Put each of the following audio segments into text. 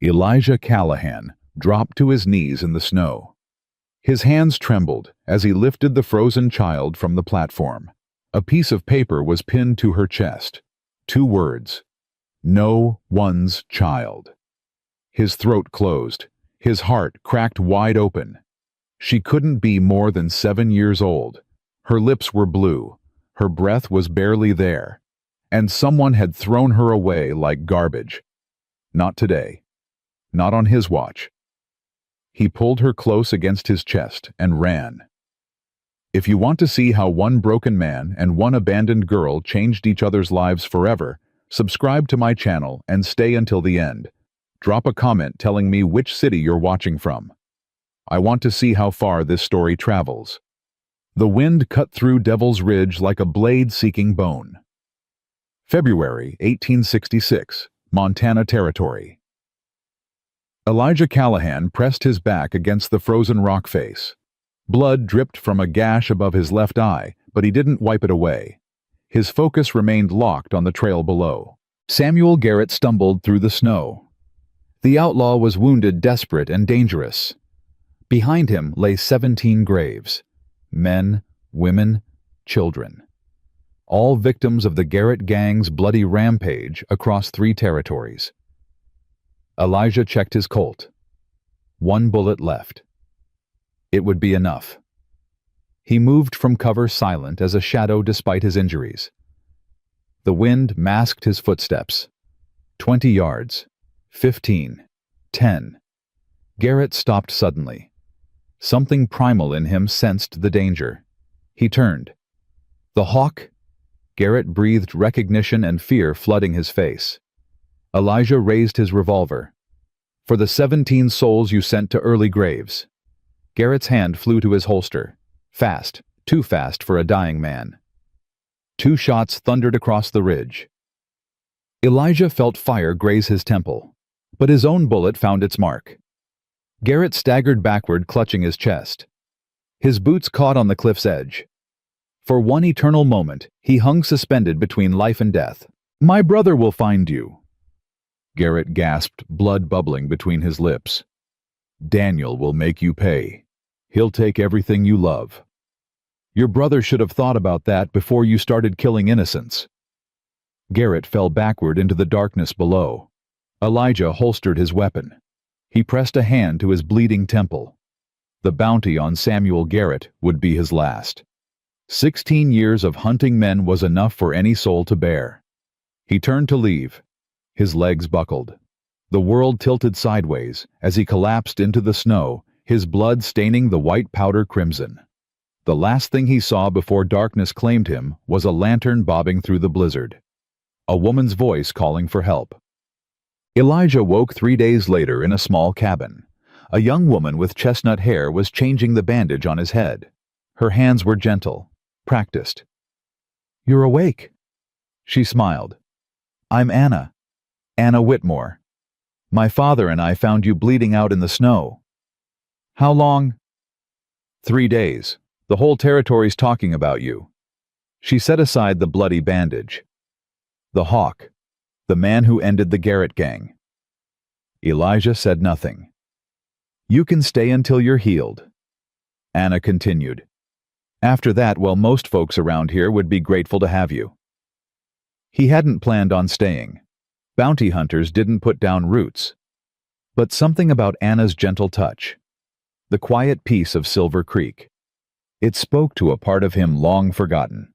Elijah Callahan dropped to his knees in the snow. His hands trembled as he lifted the frozen child from the platform. A piece of paper was pinned to her chest. 2 words: "No one's child." His throat closed. His heart cracked wide open. She couldn't be more than 7 years old. Her lips were blue. Her breath was barely there. And someone had thrown her away like garbage. Not today. Not on his watch. He pulled her close against his chest and ran. If you want to see how one broken man and one abandoned girl changed each other's lives forever, subscribe to my channel and stay until the end. Drop a comment telling me which city you're watching from. I want to see how far this story travels. The wind cut through Devil's Ridge like a blade seeking bone. February 1866, Montana Territory. Elijah Callahan pressed his back against the frozen rock face. Blood dripped from a gash above his left eye, but he didn't wipe it away. His focus remained locked on the trail below. Samuel Garrett stumbled through the snow. The outlaw was wounded, desperate, and dangerous. Behind him lay 17 graves. Men, women, children. All victims of the Garrett gang's bloody rampage across 3 territories. Elijah checked his Colt. 1 bullet left. It would be enough. He moved from cover silent as a shadow despite his injuries. The wind masked his footsteps. 20 yards. 15. 10. Garrett stopped suddenly. Something primal in him sensed the danger. He turned. "The hawk?" Garrett breathed recognition and fear flooding his face. Elijah raised his revolver. "For the 17 souls you sent to early graves." Garrett's hand flew to his holster. Fast, too fast for a dying man. 2 shots thundered across the ridge. Elijah felt fire graze his temple, but his own bullet found its mark. Garrett staggered backward, clutching his chest. His boots caught on the cliff's edge. For one eternal moment, he hung suspended between life and death. "My brother will find you." Garrett gasped, blood bubbling between his lips. "Daniel will make you pay. He'll take everything you love. Your brother should have thought about that before you started killing innocents." Garrett fell backward into the darkness below. Elijah holstered his weapon. He pressed a hand to his bleeding temple. The bounty on Samuel Garrett would be his last. 16 years of hunting men was enough for any soul to bear. He turned to leave. His legs buckled. The world tilted sideways as he collapsed into the snow, his blood staining the white powder crimson. The last thing he saw before darkness claimed him was a lantern bobbing through the blizzard. A woman's voice calling for help. Elijah woke 3 days later in a small cabin. A young woman with chestnut hair was changing the bandage on his head. Her hands were gentle, practiced. "You're awake." She smiled. "I'm Anna. Anna Whitmore. My father and I found you bleeding out in the snow." "How long?" 3 days. The whole territory's talking about you." She set aside the bloody bandage. "The hawk. The man who ended the Garrett gang." Elijah said nothing. "You can stay until you're healed." Anna continued. "After that, well, most folks around here would be grateful to have you." He hadn't planned on staying. Bounty hunters didn't put down roots. But something about Anna's gentle touch. The quiet peace of Silver Creek. It spoke to a part of him long forgotten.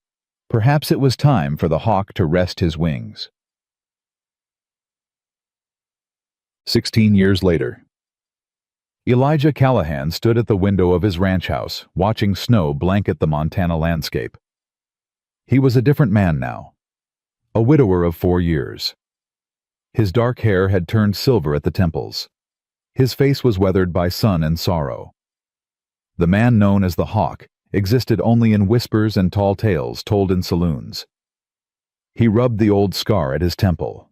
Perhaps it was time for the hawk to rest his wings. 16 years later. Elijah Callahan stood at the window of his ranch house, watching snow blanket the Montana landscape. He was a different man now. A widower of 4 years. His dark hair had turned silver at the temples. His face was weathered by sun and sorrow. The man known as the Hawk existed only in whispers and tall tales told in saloons. He rubbed the old scar at his temple.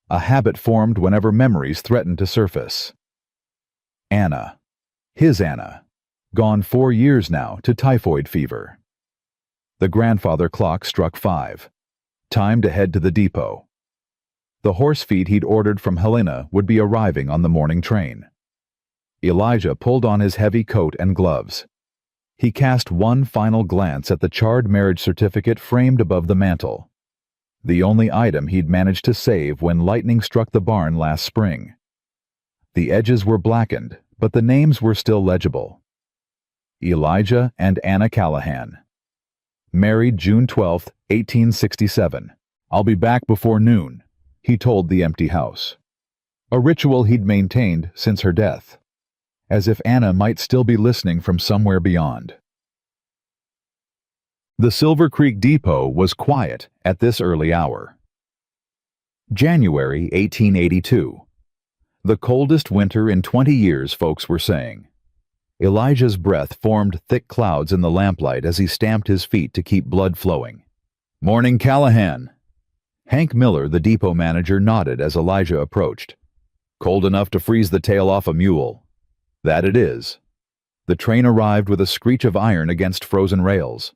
A habit formed whenever memories threatened to surface. Anna. His Anna. Gone 4 years now to typhoid fever. The grandfather clock struck 5. Time to head to the depot. The horse feed he'd ordered from Helena would be arriving on the morning train. Elijah pulled on his heavy coat and gloves. He cast one final glance at the charred marriage certificate framed above the mantel, the only item he'd managed to save when lightning struck the barn last spring. The edges were blackened, but the names were still legible. Elijah and Anna Callahan. Married June 12, 1867. "I'll be back before noon," he told the empty house. A ritual he'd maintained since her death, as if Anna might still be listening from somewhere beyond. The Silver Creek Depot was quiet at this early hour. January 1882. The coldest winter in 20 years, folks were saying. Elijah's breath formed thick clouds in the lamplight as he stamped his feet to keep blood flowing. "Morning, Callahan." Hank Miller, the depot manager, nodded as Elijah approached. "Cold enough to freeze the tail off a mule." "That it is." The train arrived with a screech of iron against frozen rails.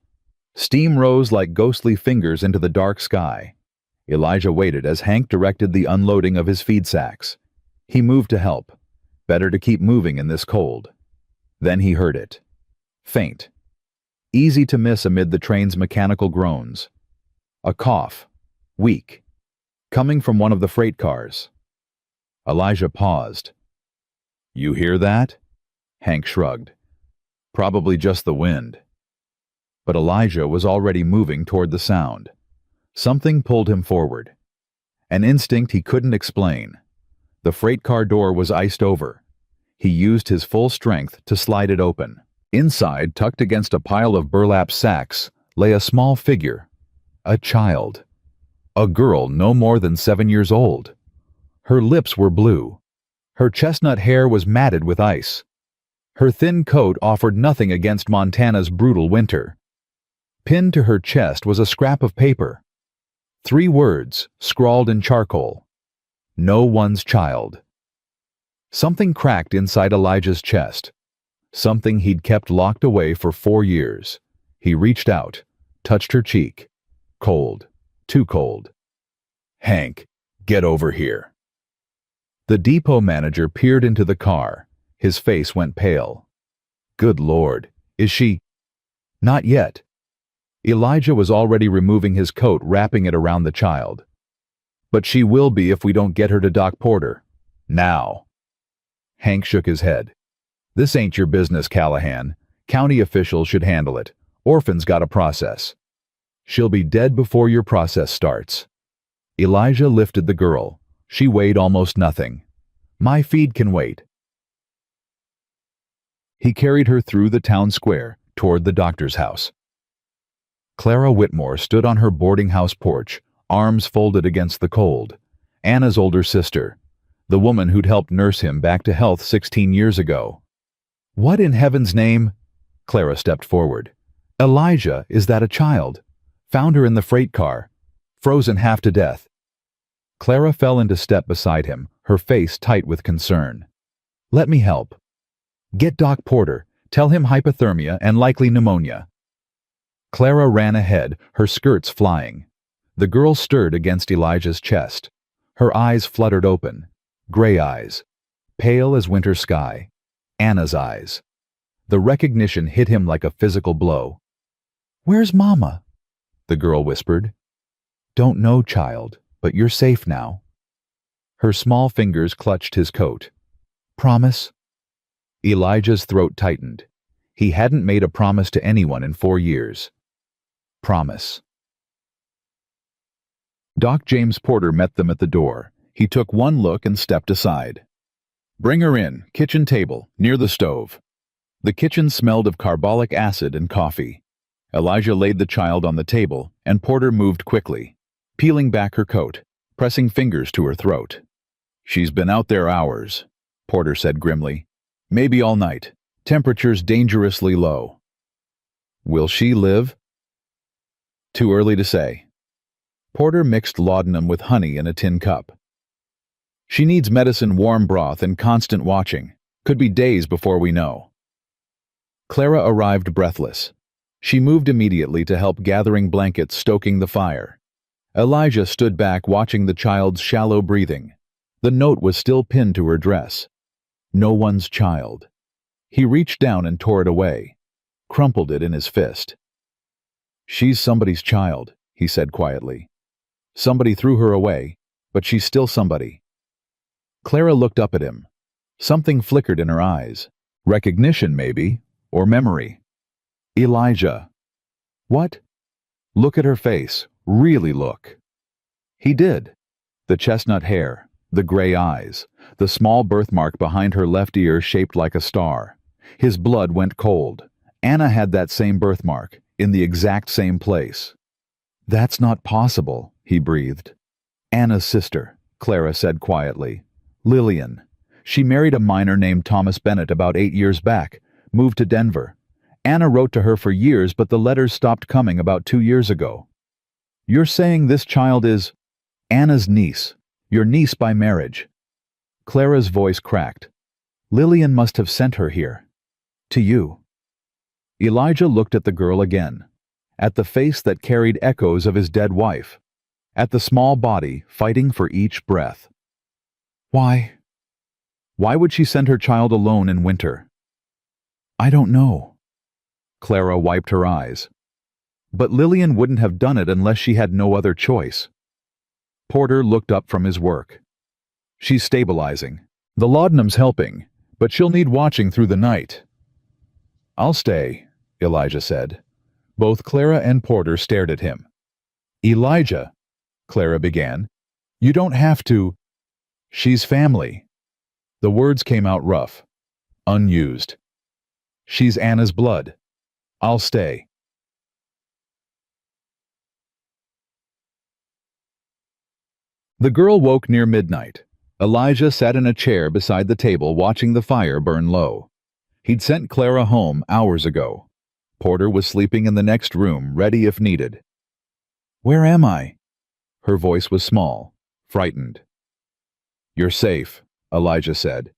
Steam rose like ghostly fingers into the dark sky. Elijah waited as Hank directed the unloading of his feed sacks. He moved to help. Better to keep moving in this cold. Then he heard it. Faint. Easy to miss amid the train's mechanical groans. A cough. Weak. Coming from one of the freight cars. Elijah paused. "You hear that?" Hank shrugged. "Probably just the wind." But Elijah was already moving toward the sound. Something pulled him forward. An instinct he couldn't explain. The freight car door was iced over. He used his full strength to slide it open. Inside, tucked against a pile of burlap sacks, lay a small figure. A child. A girl no more than 7 years old. Her lips were blue. Her chestnut hair was matted with ice. Her thin coat offered nothing against Montana's brutal winter. Pinned to her chest was a scrap of paper. 3 words, scrawled in charcoal. "No one's child." Something cracked inside Elijah's chest. Something he'd kept locked away for 4 years. He reached out, touched her cheek. Cold. Too cold. "Hank, get over here." The depot manager peered into the car. His face went pale. "Good Lord, is she—" "Not yet." Elijah was already removing his coat, wrapping it around the child. "But she will be if we don't get her to Doc Porter. Now." Hank shook his head. "This ain't your business, Callahan. County officials should handle it. Orphans got a process. She'll be dead before your process starts." Elijah lifted the girl. She weighed almost nothing. "My feed can wait." He carried her through the town square, toward the doctor's house. Clara Whitmore stood on her boarding house porch, arms folded against the cold. Anna's older sister, the woman who'd helped nurse him back to health 16 years ago. "What in heaven's name—" Clara stepped forward. "Elijah, is that a child? Found her in the freight car. Frozen half to death." Clara fell into step beside him, her face tight with concern. "Let me help. Get Doc Porter. Tell him hypothermia and likely pneumonia." Clara ran ahead, her skirts flying. The girl stirred against Elijah's chest. Her eyes fluttered open. Gray eyes. Pale as winter sky. Anna's eyes. The recognition hit him like a physical blow. "Where's Mama?" the girl whispered. "Don't know, child, but you're safe now." Her small fingers clutched his coat. "Promise?" Elijah's throat tightened. He hadn't made a promise to anyone in 4 years. "Promise." Doc James Porter met them at the door. He took one look and stepped aside. "Bring her in, kitchen table, near the stove." The kitchen smelled of carbolic acid and coffee. Elijah laid the child on the table, and Porter moved quickly, peeling back her coat, pressing fingers to her throat. "She's been out there hours," Porter said grimly. "Maybe all night. Temperatures dangerously low." "Will she live?" "Too early to say." Porter mixed laudanum with honey in a tin cup. "She needs medicine, warm broth, and constant watching. Could be days before we know." Clara arrived breathless. She moved immediately to help gathering blankets, stoking the fire. Elijah stood back watching the child's shallow breathing. The note was still pinned to her dress. No one's child. He reached down and tore it away, crumpled it in his fist. She's somebody's child, he said quietly. Somebody threw her away, but she's still somebody. Clara looked up at him. Something flickered in her eyes. Recognition, maybe, or memory. Elijah. What? Look at her face. Really look. He did. The chestnut hair, the gray eyes, the small birthmark behind her left ear shaped like a star. His blood went cold. Anna had that same birthmark, in the exact same place. That's not possible, he breathed. Anna's sister, Clara said quietly. Lillian. She married a miner named Thomas Bennett about 8 years back, moved to Denver. Anna wrote to her for years, but the letters stopped coming about 2 years ago. You're saying this child is Anna's niece, your niece by marriage. Clara's voice cracked. Lillian must have sent her here. To you. Elijah looked at the girl again, at the face that carried echoes of his dead wife, at the small body fighting for each breath. Why? Why would she send her child alone in winter? I don't know. Clara wiped her eyes. But Lillian wouldn't have done it unless she had no other choice. Porter looked up from his work. She's stabilizing. The laudanum's helping, but she'll need watching through the night. I'll stay, Elijah said. Both Clara and Porter stared at him. Elijah, Clara began. You don't have to. She's family. The words came out rough, unused. She's Anna's blood. I'll stay. The girl woke near midnight. Elijah sat in a chair beside the table watching the fire burn low. He'd sent Clara home hours ago. Porter was sleeping in the next room, ready if needed. Where am I? Her voice was small, frightened. You're safe, Elijah said.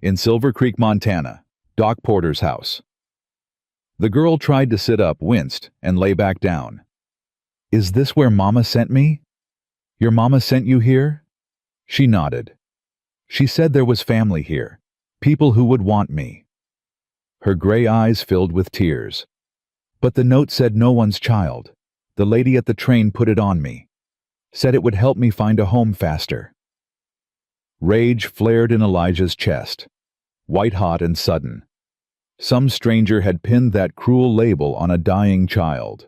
In Silver Creek, Montana, Doc Porter's house. The girl tried to sit up, winced, and lay back down. Is this where Mama sent me? Your mama sent you here? She nodded. She said there was family here, people who would want me. Her gray eyes filled with tears. But the note said no one's child. The lady at the train put it on me. Said it would help me find a home faster. Rage flared in Elijah's chest, white-hot and sudden. Some stranger had pinned that cruel label on a dying child,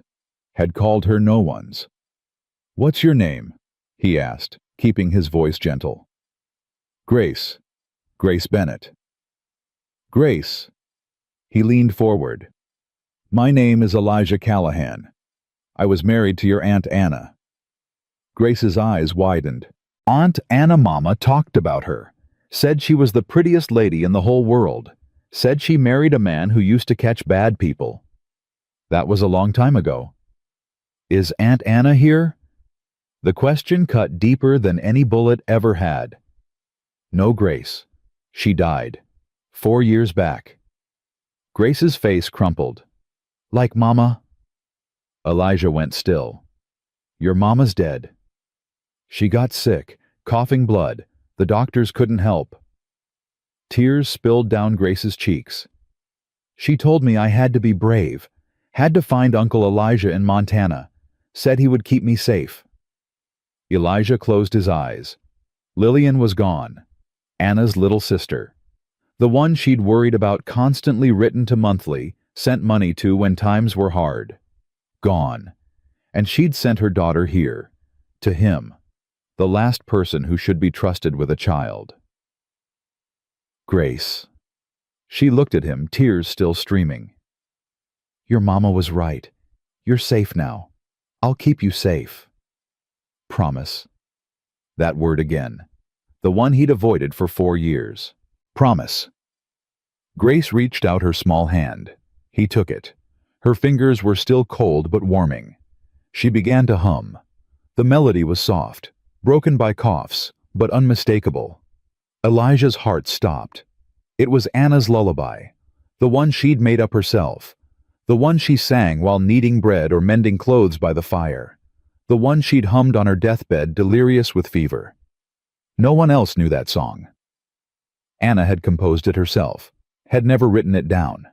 had called her no one's. What's your name? He asked, keeping his voice gentle. Grace. Grace Bennett. Grace. He leaned forward. My name is Elijah Callahan. I was married to your Aunt Anna. Grace's eyes widened. Aunt Anna Mama talked about her. Said she was the prettiest lady in the whole world. Said she married a man who used to catch bad people. That was a long time ago. Is Aunt Anna here? The question cut deeper than any bullet ever had. No, Grace. She died. 4 years back. Grace's face crumpled. Like Mama? Elijah went still. Your mama's dead. She got sick, coughing blood. The doctors couldn't help. Tears spilled down Grace's cheeks. She told me I had to be brave, had to find Uncle Elijah in Montana, said he would keep me safe. Elijah closed his eyes. Lillian was gone. Anna's little sister. The one she'd worried about, constantly written to monthly, sent money to when times were hard. Gone. And she'd sent her daughter here. To him. The last person who should be trusted with a child. Grace. She looked at him, tears still streaming. Your mama was right. You're safe now. I'll keep you safe. Promise. That word again. The one he'd avoided for 4 years. Promise. Grace reached out her small hand. He took it. Her fingers were still cold but warming. She began to hum. The melody was soft, broken by coughs, but unmistakable. Elijah's heart stopped. It was Anna's lullaby, the one she'd made up herself, the one she sang while kneading bread or mending clothes by the fire, the one she'd hummed on her deathbed, delirious with fever. No one else knew that song. Anna had composed it herself, had never written it down.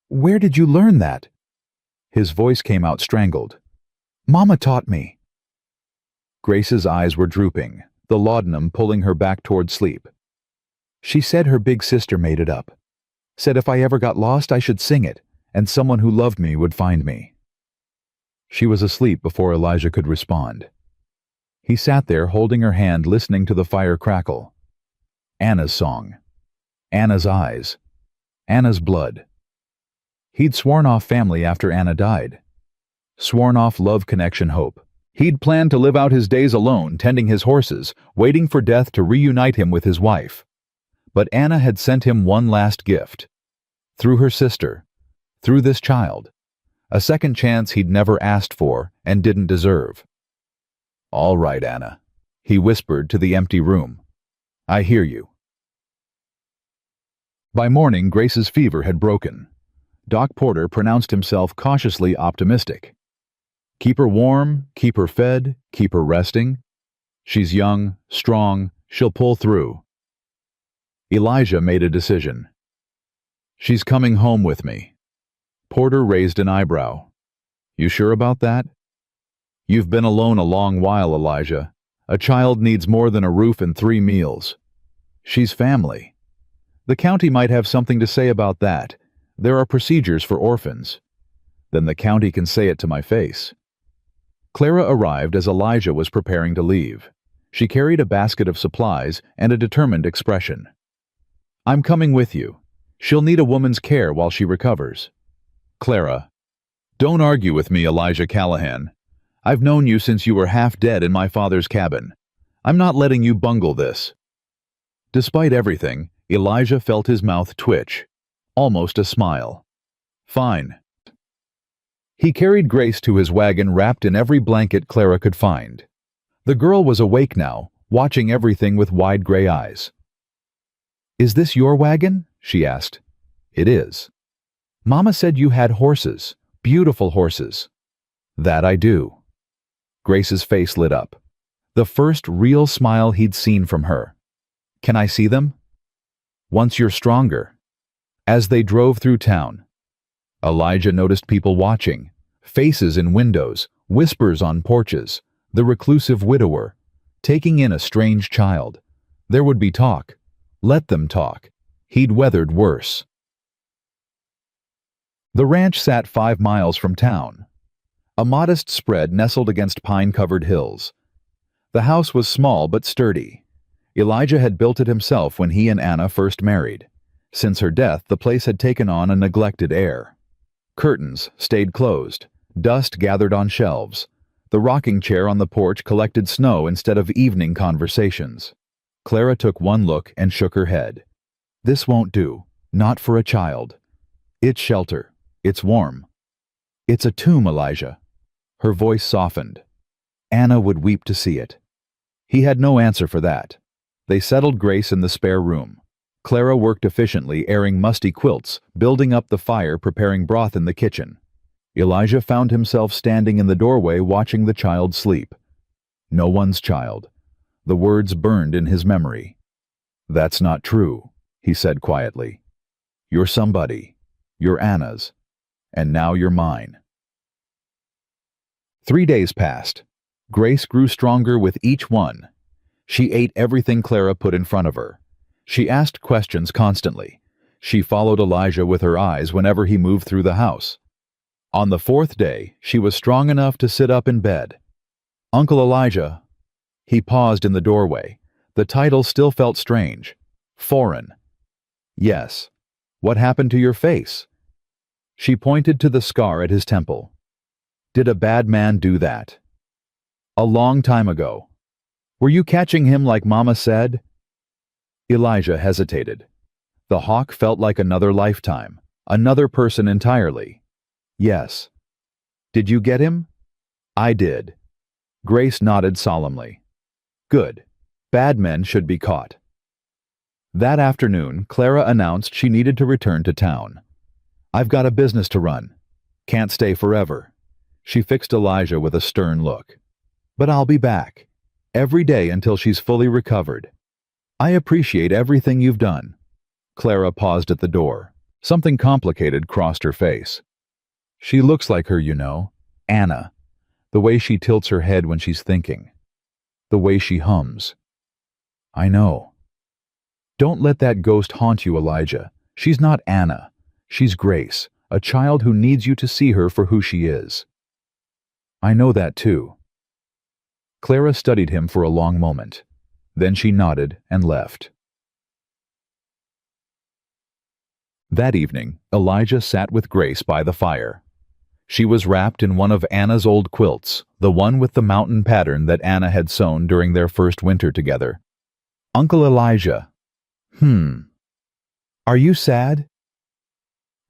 "Where did you learn that?" His voice came out strangled. "Mama taught me." Grace's eyes were drooping, the laudanum pulling her back toward sleep. She said her big sister made it up. Said if I ever got lost I should sing it, and someone who loved me would find me. She was asleep before Elijah could respond. He sat there holding her hand, listening to the fire crackle. Anna's song. Anna's eyes. Anna's blood. He'd sworn off family after Anna died. Sworn off love, connection, hope. He'd planned to live out his days alone, tending his horses, waiting for death to reunite him with his wife. But Anna had sent him one last gift. Through her sister. Through this child. A second chance he'd never asked for and didn't deserve. "All right, Anna," he whispered to the empty room. "I hear you." By morning, Grace's fever had broken. Doc Porter pronounced himself cautiously optimistic. Keep her warm, keep her fed, keep her resting. She's young, strong, she'll pull through. Elijah made a decision. "She's coming home with me." Porter raised an eyebrow. "You sure about that?" "You've been alone a long while, Elijah. A child needs more than a roof and 3 meals. She's family. The county might have something to say about that. There are procedures for orphans." "Then the county can say it to my face." Clara arrived as Elijah was preparing to leave. She carried a basket of supplies and a determined expression. "I'm coming with you. She'll need a woman's care while she recovers." "Clara, don't argue with me, Elijah Callahan. I've known you since you were half dead in my father's cabin. I'm not letting you bungle this." Despite everything, Elijah felt his mouth twitch, almost a smile. "Fine." He carried Grace to his wagon, wrapped in every blanket Clara could find. The girl was awake now, watching everything with wide gray eyes. "Is this your wagon?" she asked. "It is." "Mama said you had horses, beautiful horses." "That I do." Grace's face lit up. The first real smile he'd seen from her. "Can I see them?" "Once you're stronger." As they drove through town, Elijah noticed people watching, faces in windows, whispers on porches, the reclusive widower, taking in a strange child. There would be talk. Let them talk. He'd weathered worse. The ranch sat 5 miles from town. A modest spread nestled against pine-covered hills. The house was small but sturdy. Elijah had built it himself when he and Anna first married. Since her death, the place had taken on a neglected air. Curtains stayed closed. Dust gathered on shelves. The rocking chair on the porch collected snow instead of evening conversations. Clara took one look and shook her head. "This won't do. Not for a child. It's shelter. It's warm." "It's a tomb, Elijah." Her voice softened. Anna would weep to see it. He had no answer for that. They settled Grace in the spare room. Clara worked efficiently, airing musty quilts, building up the fire, preparing broth in the kitchen. Elijah found himself standing in the doorway watching the child sleep. No one's child. The words burned in his memory. "That's not true," he said quietly. "You're somebody. You're Anna's. And now you're mine." 3 days passed. Grace grew stronger with each one. She ate everything Clara put in front of her. She asked questions constantly. She followed Elijah with her eyes whenever he moved through the house. On the 4th day, she was strong enough to sit up in bed. "Uncle Elijah." He paused in the doorway. The title still felt strange. Foreign. "Yes. What happened to your face?" She pointed to the scar at his temple. "Did a bad man do that?" "A long time ago." "Were you catching him like Mama said?" Elijah hesitated. The hawk felt like another lifetime, another person entirely. "Yes." "Did you get him?" "I did." Grace nodded solemnly. "Good. Bad men should be caught." That afternoon, Clara announced she needed to return to town. "I've got a business to run. Can't stay forever." She fixed Elijah with a stern look. But I'll be back. Every day until she's fully recovered. I appreciate everything you've done." Clara paused at the door. Something complicated crossed her face. "She looks like her, you know. Anna. The way she tilts her head when she's thinking. The way she hums." "I know." "Don't let that ghost haunt you, Elijah. She's not Anna. She's Grace, a child who needs you to see her for who she is." "I know that too." Clara studied him for a long moment. Then she nodded and left. That evening, Elijah sat with Grace by the fire. She was wrapped in one of Anna's old quilts, the one with the mountain pattern that Anna had sewn during their first winter together. "Uncle Elijah." "Are you sad?"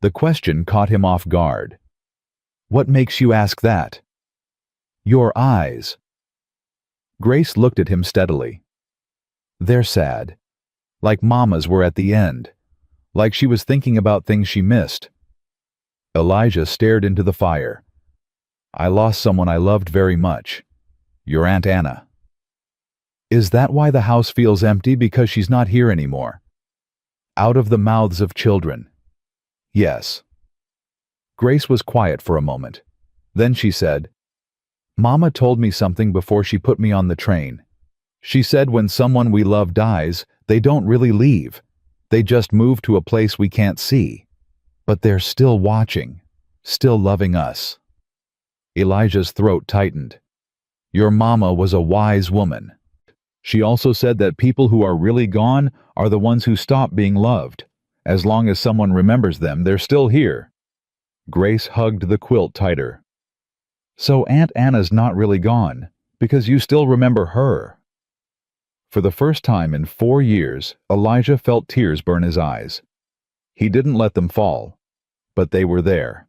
The question caught him off guard. "What makes you ask that?" "Your eyes." Grace looked at him steadily. "They're sad. Like Mama's were at the end. Like she was thinking about things she missed." Elijah stared into the fire. "I lost someone I loved very much. Your Aunt Anna." "Is that why the house feels empty, because she's not here anymore?" "Out of the mouths of children." "Yes." Grace was quiet for a moment. Then she said, "Mama told me something before she put me on the train. She said when someone we love dies, they don't really leave. They just move to a place we can't see. But they're still watching, still loving us." Elijah's throat tightened. "Your mama was a wise woman. She also said that people who are really gone are the ones who stop being loved. As long as someone remembers them, they're still here." Grace hugged the quilt tighter. "So Aunt Anna's not really gone, because you still remember her." For the first time in 4 years, Elijah felt tears burn his eyes. He didn't let them fall, but they were there.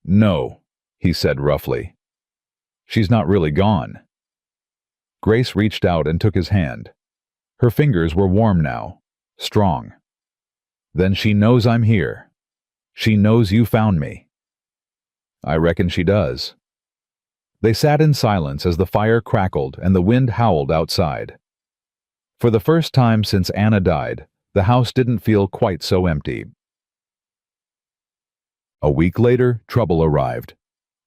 "No," he said roughly. "She's not really gone." Grace reached out and took his hand. Her fingers were warm now, strong. "Then she knows I'm here. She knows you found me." "I reckon she does." They sat in silence as the fire crackled and the wind howled outside. For the first time since Anna died, the house didn't feel quite so empty. A week later, trouble arrived.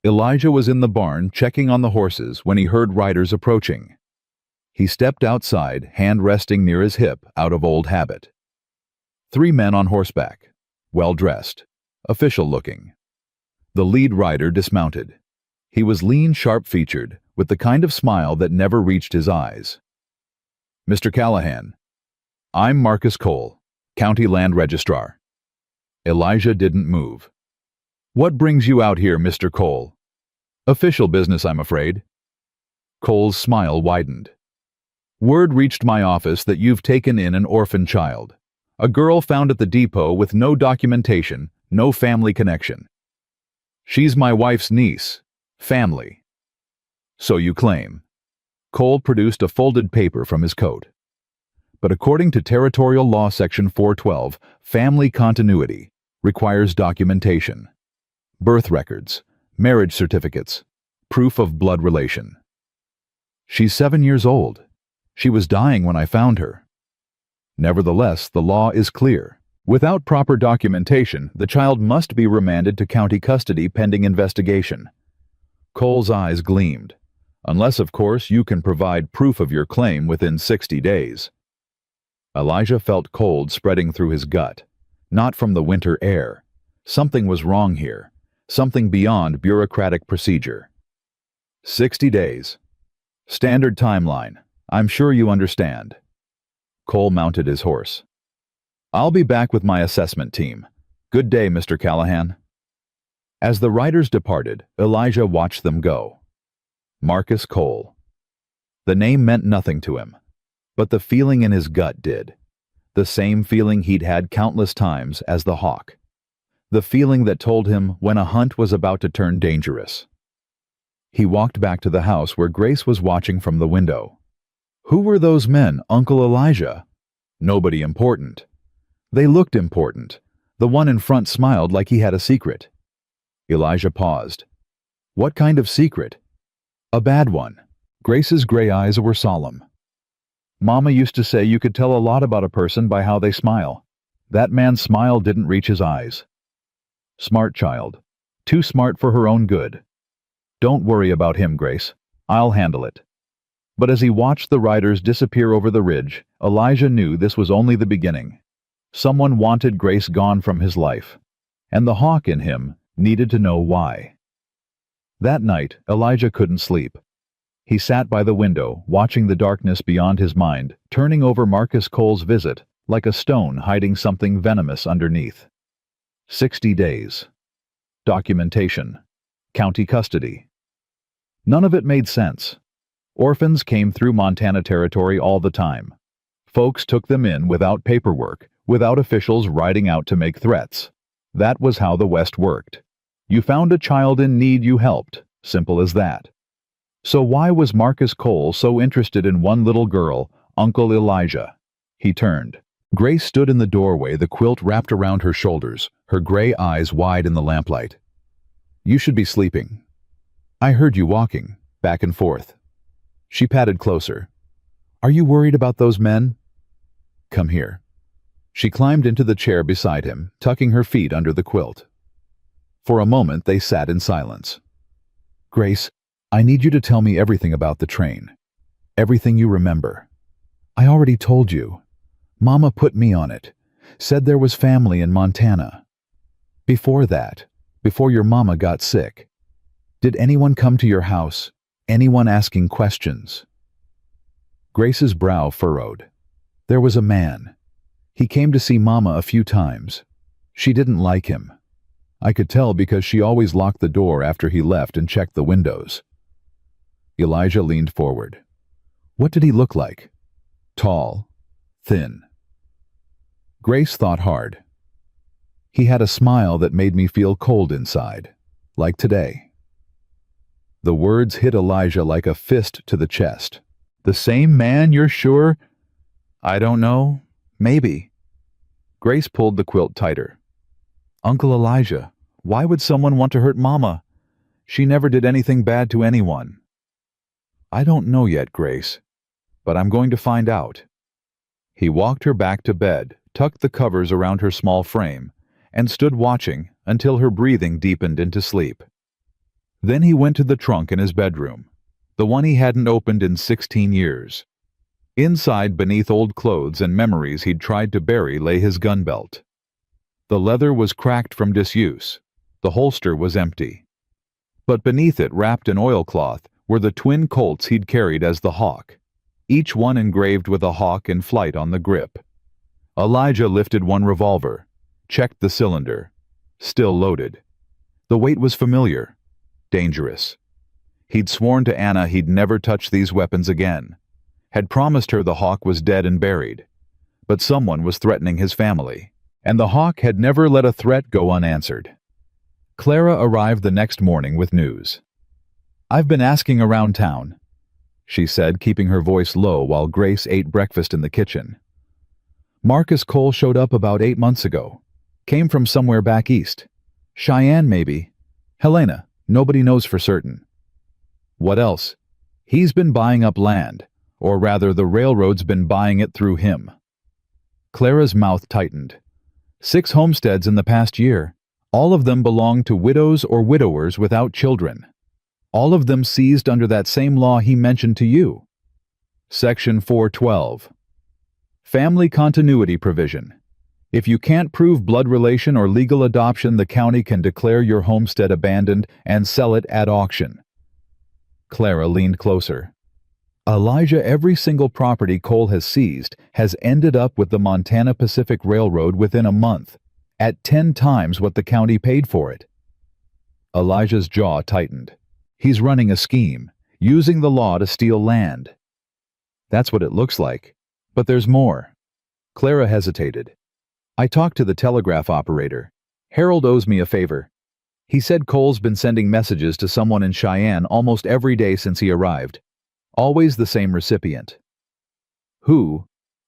Elijah was in the barn checking on the horses when he heard riders approaching. He stepped outside, hand resting near his hip out of old habit. 3 men on horseback, well-dressed, official-looking. The lead rider dismounted. He was lean, sharp-featured, with the kind of smile that never reached his eyes. "Mr. Callahan, I'm Marcus Cole, County Land Registrar." Elijah didn't move. "What brings you out here, Mr. Cole?" "Official business, I'm afraid." Cole's smile widened. "Word reached my office that you've taken in an orphan child. A girl found at the depot with no documentation, no family connection. She's my wife's niece. Family." "So you claim." Cole produced a folded paper from his coat. "But according to Territorial Law Section 412, family continuity requires documentation. Birth records, marriage certificates, proof of blood relation. She's 7 years old. She was dying when I found her. Nevertheless, the law is clear. Without proper documentation, the child must be remanded to county custody pending investigation." Cole's eyes gleamed. "Unless, of course, you can provide proof of your claim within 60 days. Elijah felt cold spreading through his gut. Not from the winter air. Something was wrong here. Something beyond bureaucratic procedure. 60 days. Standard timeline. I'm sure you understand." Cole mounted his horse. "I'll be back with my assessment team. Good day, Mr. Callahan." As the riders departed, Elijah watched them go. Marcus Cole. The name meant nothing to him, but the feeling in his gut did. The same feeling he'd had countless times as the hawk. The feeling that told him when a hunt was about to turn dangerous. He walked back to the house where Grace was watching from the window. Who were those men, Uncle Elijah? Nobody important. They looked important. The one in front smiled like he had a secret. Elijah paused. What kind of secret? A bad one. Grace's gray eyes were solemn. Mama used to say you could tell a lot about a person by how they smile. That man's smile didn't reach his eyes. Smart child. Too smart for her own good. Don't worry about him, Grace. I'll handle it. But as he watched the riders disappear over the ridge, Elijah knew this was only the beginning. Someone wanted Grace gone from his life. And the hawk in him needed to know why. That night, Elijah couldn't sleep. He sat by the window, watching the darkness beyond his mind, turning over Marcus Cole's visit, like a stone hiding something venomous underneath. 60 days. Documentation. County custody. None of it made sense. Orphans came through Montana territory all the time. Folks took them in without paperwork, without officials riding out to make threats. That was how the West worked. You found a child in need, you helped. Simple as that. So why was Marcus Cole so interested in one little girl, Uncle Elijah? He turned. Grace stood in the doorway, the quilt wrapped around her shoulders, her gray eyes wide in the lamplight. You should be sleeping. I heard you walking, back and forth. She patted closer. Are you worried about those men? Come here. She climbed into the chair beside him, tucking her feet under the quilt. For a moment they sat in silence. Grace, I need you to tell me everything about the train. Everything you remember. I already told you. Mama put me on it. Said there was family in Montana. Before that, before your mama got sick, did anyone come to your house? Anyone asking questions? Grace's brow furrowed. There was a man. He came to see Mama a few times. She didn't like him. I could tell because she always locked the door after he left and checked the windows. Elijah leaned forward. What did he look like? Tall, thin. Grace thought hard. He had a smile that made me feel cold inside, like today. The words hit Elijah like a fist to the chest. The same man, you're sure? I don't know. Maybe. Grace pulled the quilt tighter. Uncle Elijah, why would someone want to hurt Mama? She never did anything bad to anyone. I don't know yet, Grace, but I'm going to find out. He walked her back to bed, tucked the covers around her small frame, and stood watching until her breathing deepened into sleep. Then he went to the trunk in his bedroom, the one he hadn't opened in 16 years. Inside, beneath old clothes and memories he'd tried to bury, lay his gun belt. The leather was cracked from disuse. The holster was empty. But beneath it, wrapped in oilcloth, were the twin Colts he'd carried as the Hawk, each one engraved with a hawk in flight on the grip. Elijah lifted one revolver, checked the cylinder. Still loaded. The weight was familiar. Dangerous. He'd sworn to Anna he'd never touch these weapons again. Had promised her the Hawk was dead and buried. But someone was threatening his family, and the Hawk had never let a threat go unanswered. Clara arrived the next morning with news. I've been asking around town, she said, keeping her voice low while Grace ate breakfast in the kitchen. Marcus Cole showed up about 8 months ago. Came from somewhere back east. Cheyenne, maybe. Helena, nobody knows for certain. What else? He's been buying up land, or rather the railroad's been buying it through him. Clara's mouth tightened. 6 homesteads in the past year. All of them belong to widows or widowers without children. All of them seized under that same law he mentioned to you. Section 412. Family continuity provision. If you can't prove blood relation or legal adoption, the county can declare your homestead abandoned and sell it at auction. Clara leaned closer. Elijah, every single property Cole has seized has ended up with the Montana Pacific Railroad within a month, at 10 times what the county paid for it. Elijah's jaw tightened. He's running a scheme, using the law to steal land. That's what it looks like. But there's more. Clara hesitated. I talked to the telegraph operator. Harold owes me a favor. He said Cole's been sending messages to someone in Cheyenne almost every day since he arrived. Always the same recipient. Who?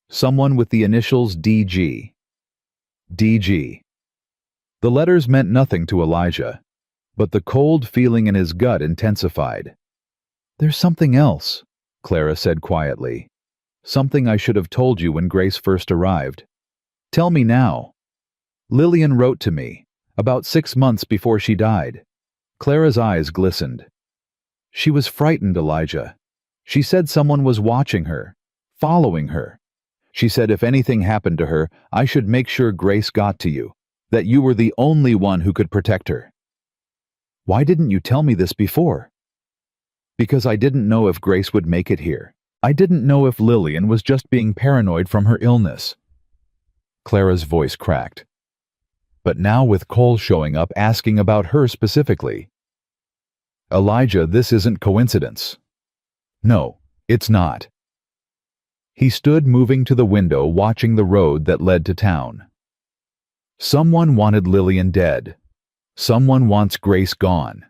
Someone with the initials DG. DG. The letters meant nothing to Elijah, but the cold feeling in his gut intensified. There's something else. Clara said quietly. Something I should have told you when Grace first arrived. Tell me now. Lillian wrote to me, about 6 months before she died. Clara's eyes glistened. She was frightened, Elijah. She said someone was watching her, following her. She said if anything happened to her, I should make sure Grace got to you, that you were the only one who could protect her. Why didn't you tell me this before? Because I didn't know if Grace would make it here. I didn't know if Lillian was just being paranoid from her illness. Clara's voice cracked. But now with Cole showing up asking about her specifically. Elijah, this isn't coincidence. No, it's not. He stood moving to the window watching the road that led to town. Someone wanted Lillian dead. Someone wants Grace gone.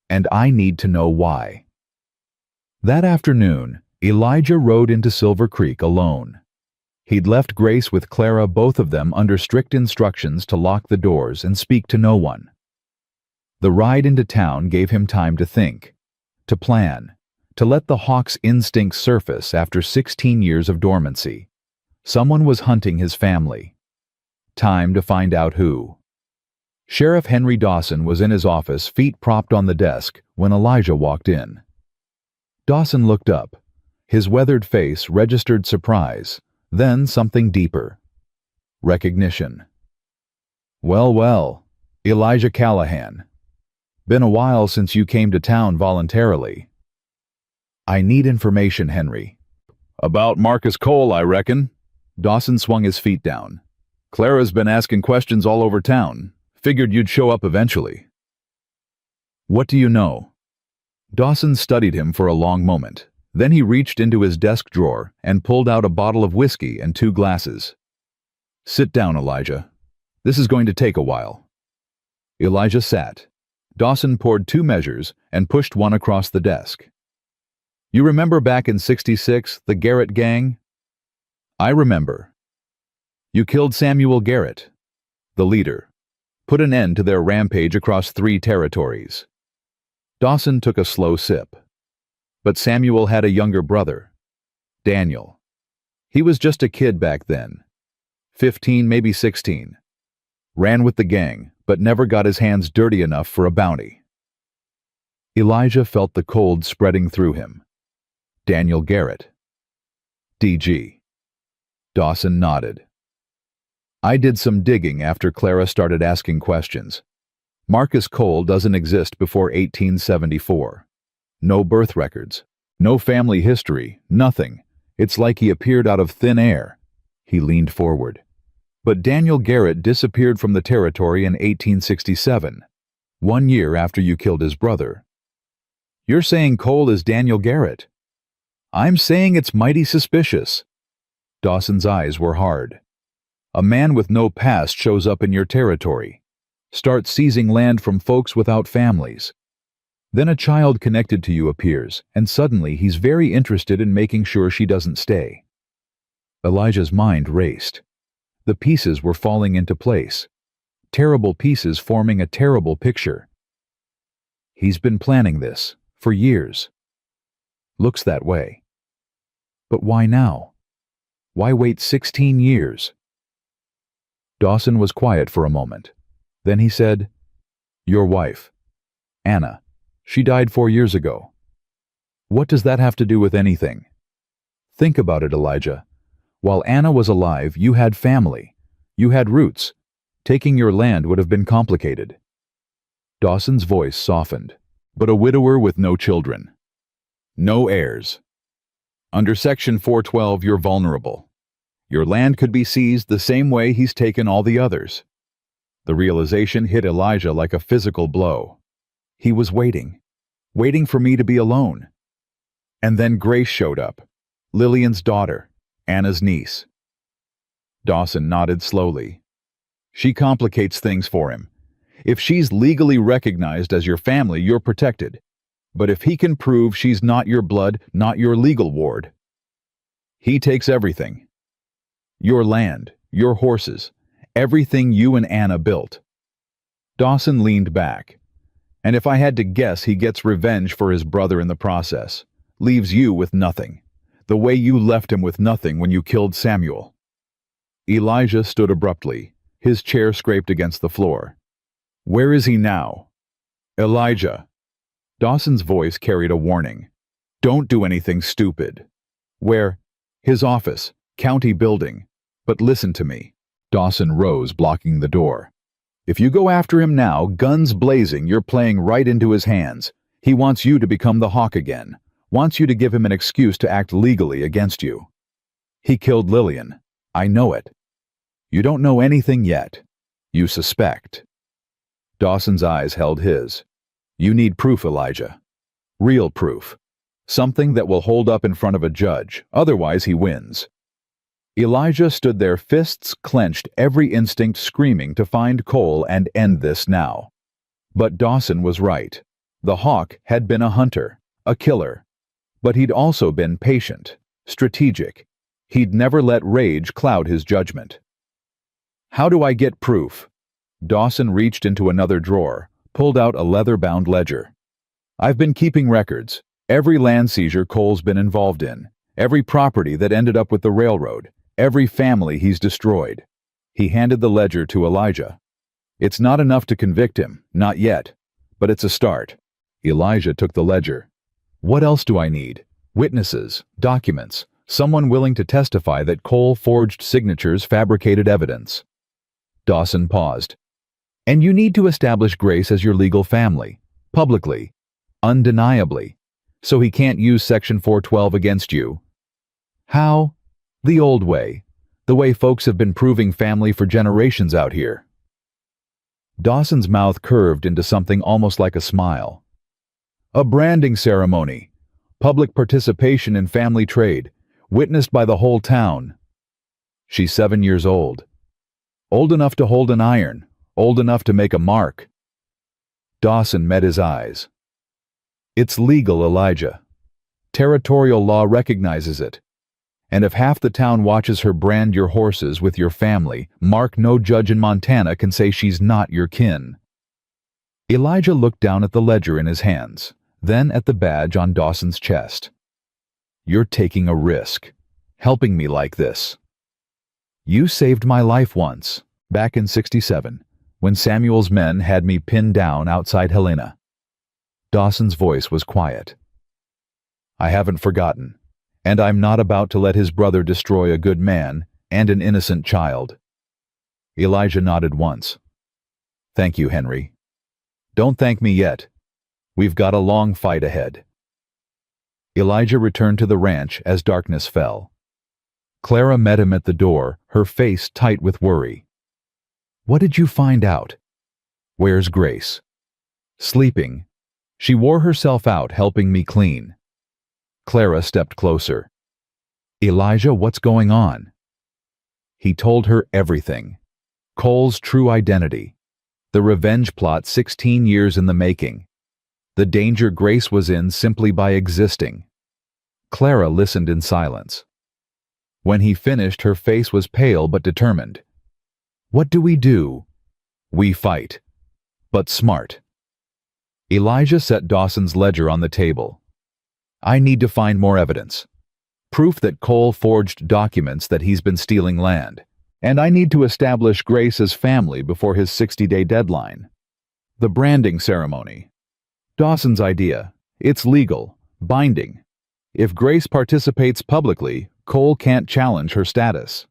And I need to know why. That afternoon, Elijah rode into Silver Creek alone. He'd left Grace with Clara, both of them under strict instructions to lock the doors and speak to no one. The ride into town gave him time to think, to plan, to let the hawk's instincts surface after 16 years of dormancy. Someone was hunting his family. Time to find out who. Sheriff Henry Dawson was in his office, feet propped on the desk, when Elijah walked in. Dawson looked up. His weathered face registered surprise, then something deeper. Recognition. Well, well, Elijah Callahan. Been a while since you came to town voluntarily. I need information, Henry. About Marcus Cole, I reckon. Dawson swung his feet down. Clara's been asking questions all over town. Figured you'd show up eventually. What do you know? Dawson studied him for a long moment. Then he reached into his desk drawer and pulled out a bottle of whiskey and 2 glasses. Sit down, Elijah. This is going to take a while. Elijah sat. Dawson poured 2 measures and pushed one across the desk. You remember back in '66, the Garrett gang? I remember. You killed Samuel Garrett, the leader. Put an end to their rampage across 3 territories. Dawson took a slow sip. But Samuel had a younger brother, Daniel. He was just a kid back then, 15, maybe 16. Ran with the gang, but never got his hands dirty enough for a bounty. Elijah felt the cold spreading through him. Daniel Garrett. DG. Dawson nodded. I did some digging after Clara started asking questions. Marcus Cole doesn't exist before 1874. No birth records, no family history, nothing. It's like he appeared out of thin air. He leaned forward. But Daniel Garrett disappeared from the territory in 1867, 1 year after you killed his brother. You're saying Cole is Daniel Garrett? I'm saying it's mighty suspicious. Dawson's eyes were hard. A man with no past shows up in your territory, starts seizing land from folks without families. Then a child connected to you appears, and suddenly he's very interested in making sure she doesn't stay. Elijah's mind raced. The pieces were falling into place. Terrible pieces forming a terrible picture. He's been planning this for years. Looks that way. But why now? Why wait 16 years? Dawson was quiet for a moment. Then he said, Your wife, Anna, she died 4 years ago. What does that have to do with anything? Think about it, Elijah. While Anna was alive, you had family. You had roots. Taking your land would have been complicated. Dawson's voice softened. But a widower with no children. No heirs. Under Section 412, you're vulnerable. Your land could be seized the same way he's taken all the others. The realization hit Elijah like a physical blow. He was waiting for me to be alone. And then Grace showed up, Lillian's daughter, Anna's niece. Dawson nodded slowly. She complicates things for him. If she's legally recognized as your family, you're protected. But if he can prove she's not your blood, not your legal ward, he takes everything. Your land, your horses, everything you and Anna built. Dawson leaned back. And if I had to guess, he gets revenge for his brother in the process. leaves you with nothing, the way you left him with nothing when you killed Samuel." Elijah stood abruptly, his chair scraped against the floor. "Where is he now?" "Elijah." Dawson's voice carried a warning. "Don't do anything stupid." "Where?" "His office, county building. But listen to me." Dawson rose, blocking the door. "If you go after him now, guns blazing, you're playing right into his hands. He wants you to become the Hawk again, wants you to give him an excuse to act legally against you." "He killed Lillian. I know it." "You don't know anything yet. You suspect." Dawson's eyes held his. "You need proof, Elijah. Real proof. Something that will hold up in front of a judge, otherwise he wins." Elijah stood there, fists clenched, every instinct screaming to find Cole and end this now. But Dawson was right. The Hawk had been a hunter, a killer. But he'd also been patient, strategic. He'd never let rage cloud his judgment. "How do I get proof?" Dawson reached into another drawer, pulled out a leather-bound ledger. "I've been keeping records. Every land seizure Cole's been involved in, every property that ended up with the railroad, every family he's destroyed." He handed the ledger to Elijah. "It's not enough to convict him, not yet, but it's a start." Elijah took the ledger. "What else do I need? Witnesses, documents, someone willing to testify that Cole forged signatures, fabricated evidence." Dawson paused. "And you need to establish Grace as your legal family, publicly, undeniably, so he can't use Section 412 against you." "How?" "The old way. The way folks have been proving family for generations out here." Dawson's mouth curved into something almost like a smile. "A branding ceremony. Public participation in family trade, witnessed by the whole town." "She's 7 years old. Old enough to hold an iron, old enough to make a mark." Dawson met his eyes. "It's legal, Elijah. Territorial law recognizes it. And if half the town watches her brand your horses with your family, mark, no judge in Montana can say she's not your kin." Elijah looked down at the ledger in his hands, then at the badge on Dawson's chest. "You're taking a risk, helping me like this. You saved my life once, back in '67, when Samuel's men had me pinned down outside Helena." Dawson's voice was quiet. "I haven't forgotten. And I'm not about to let his brother destroy a good man and an innocent child." Elijah nodded once. "Thank you, Henry. Don't thank me yet. We've got a long fight ahead." Elijah returned to the ranch as darkness fell. Clara met him at the door, her face tight with worry. "What did you find out?" "Where's Grace?" "Sleeping. She wore herself out helping me clean." Clara stepped closer. "Elijah, what's going on?" He told her everything. Cole's true identity. The revenge plot 16 years in the making. The danger Grace was in simply by existing. Clara listened in silence. When he finished, her face was pale but determined. "What do we do?" "We fight. But smart." Elijah set Dawson's ledger on the table. "I need to find more evidence. Proof that Cole forged documents that he's been stealing land. And I need to establish Grace as family before his 60-day deadline. The branding ceremony. Dawson's idea. It's legal, binding. If Grace participates publicly, Cole can't challenge her status."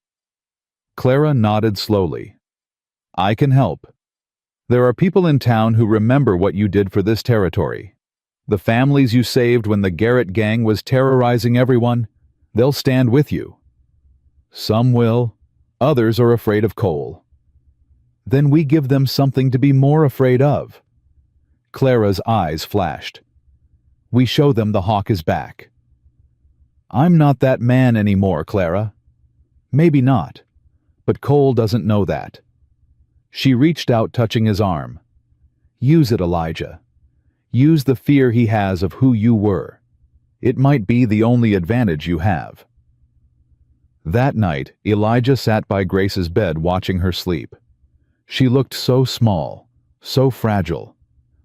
Clara nodded slowly. "I can help. There are people in town who remember what you did for this territory. The families you saved when the Garrett gang was terrorizing everyone, they'll stand with you. Some will, others are afraid of Cole. Then we give them something to be more afraid of." Clara's eyes flashed. "We show them the Hawk is back." "I'm not that man anymore, Clara." "Maybe not, but Cole doesn't know that." She reached out, touching his arm. "Use it, Elijah. Use the fear he has of who you were. It might be the only advantage you have." That night, Elijah sat by Grace's bed watching her sleep. She looked so small, so fragile,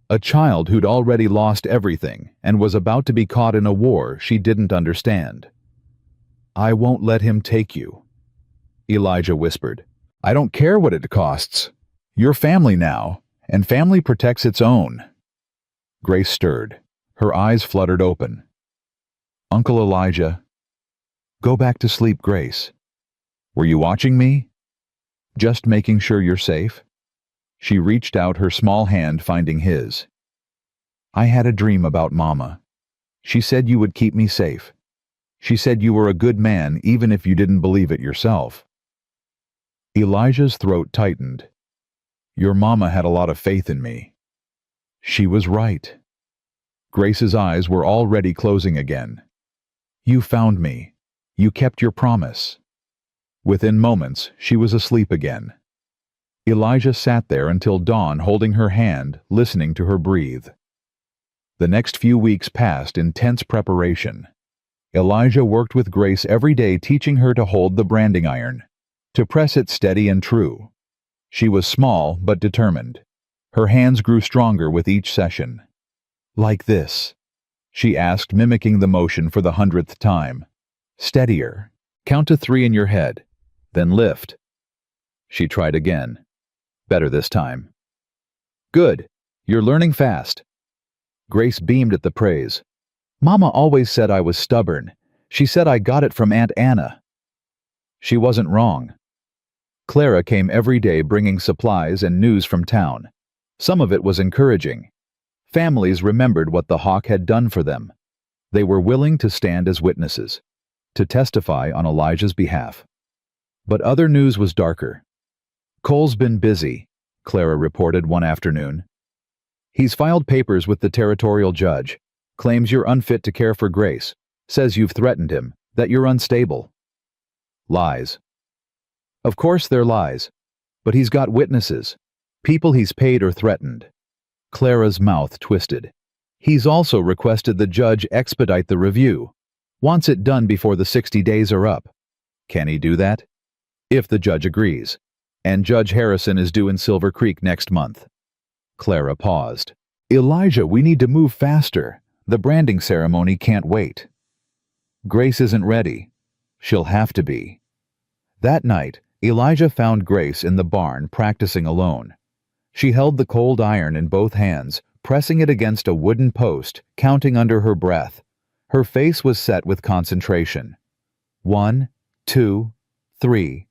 A child who'd already lost everything and was about to be caught in a war she didn't understand. "I won't let him take you," Elijah whispered. "I don't care what it costs. You're family now, and family protects its own." Grace stirred. Her eyes fluttered open. "Uncle Elijah." "Go back to sleep, Grace." "Were you watching me?" "Just making sure you're safe." She reached out her small hand, finding his. "I had a dream about Mama. She said you would keep me safe. She said you were a good man even if you didn't believe it yourself." Elijah's throat tightened. "Your mama had a lot of faith in me." She was right. Grace's eyes were already closing again. "You found me. You kept your promise." Within moments, she was asleep again. Elijah sat there until dawn, holding her hand, listening to her breathe. The next few weeks passed in tense preparation. Elijah worked with Grace every day, teaching her to hold the branding iron, to press it steady and true. She was small but determined. Her hands grew stronger with each session. "Like this?" she asked, mimicking the motion for the 100th time. "Steadier. Count to 3 in your head. Then lift." She tried again. Better this time. "Good. You're learning fast." Grace beamed at the praise. "Mama always said I was stubborn. She said I got it from Aunt Anna." She wasn't wrong. Clara came every day bringing supplies and news from town. Some of it was encouraging. Families remembered what the hawk had done for them. They were willing to stand as witnesses, to testify on Elijah's behalf. But other news was darker. "Cole's been busy," Clara reported one afternoon. "He's filed papers with the territorial judge, claims you're unfit to care for Grace, says you've threatened him, that you're unstable." Lies. Of course they're lies. But he's got witnesses, people he's paid or threatened. Clara's mouth twisted. He's also requested the judge expedite the review. Wants it done before the 60 days are up. Can he do that? If the judge agrees. And Judge Harrison is due in Silver Creek next month. Clara paused. "Elijah, we need to move faster. The branding ceremony can't wait." "Grace isn't ready. She'll have to be." That night, Elijah found Grace in the barn practicing alone. She held the cold iron in both hands, pressing it against a wooden post, counting under her breath. Her face was set with concentration. 1, 2, 3.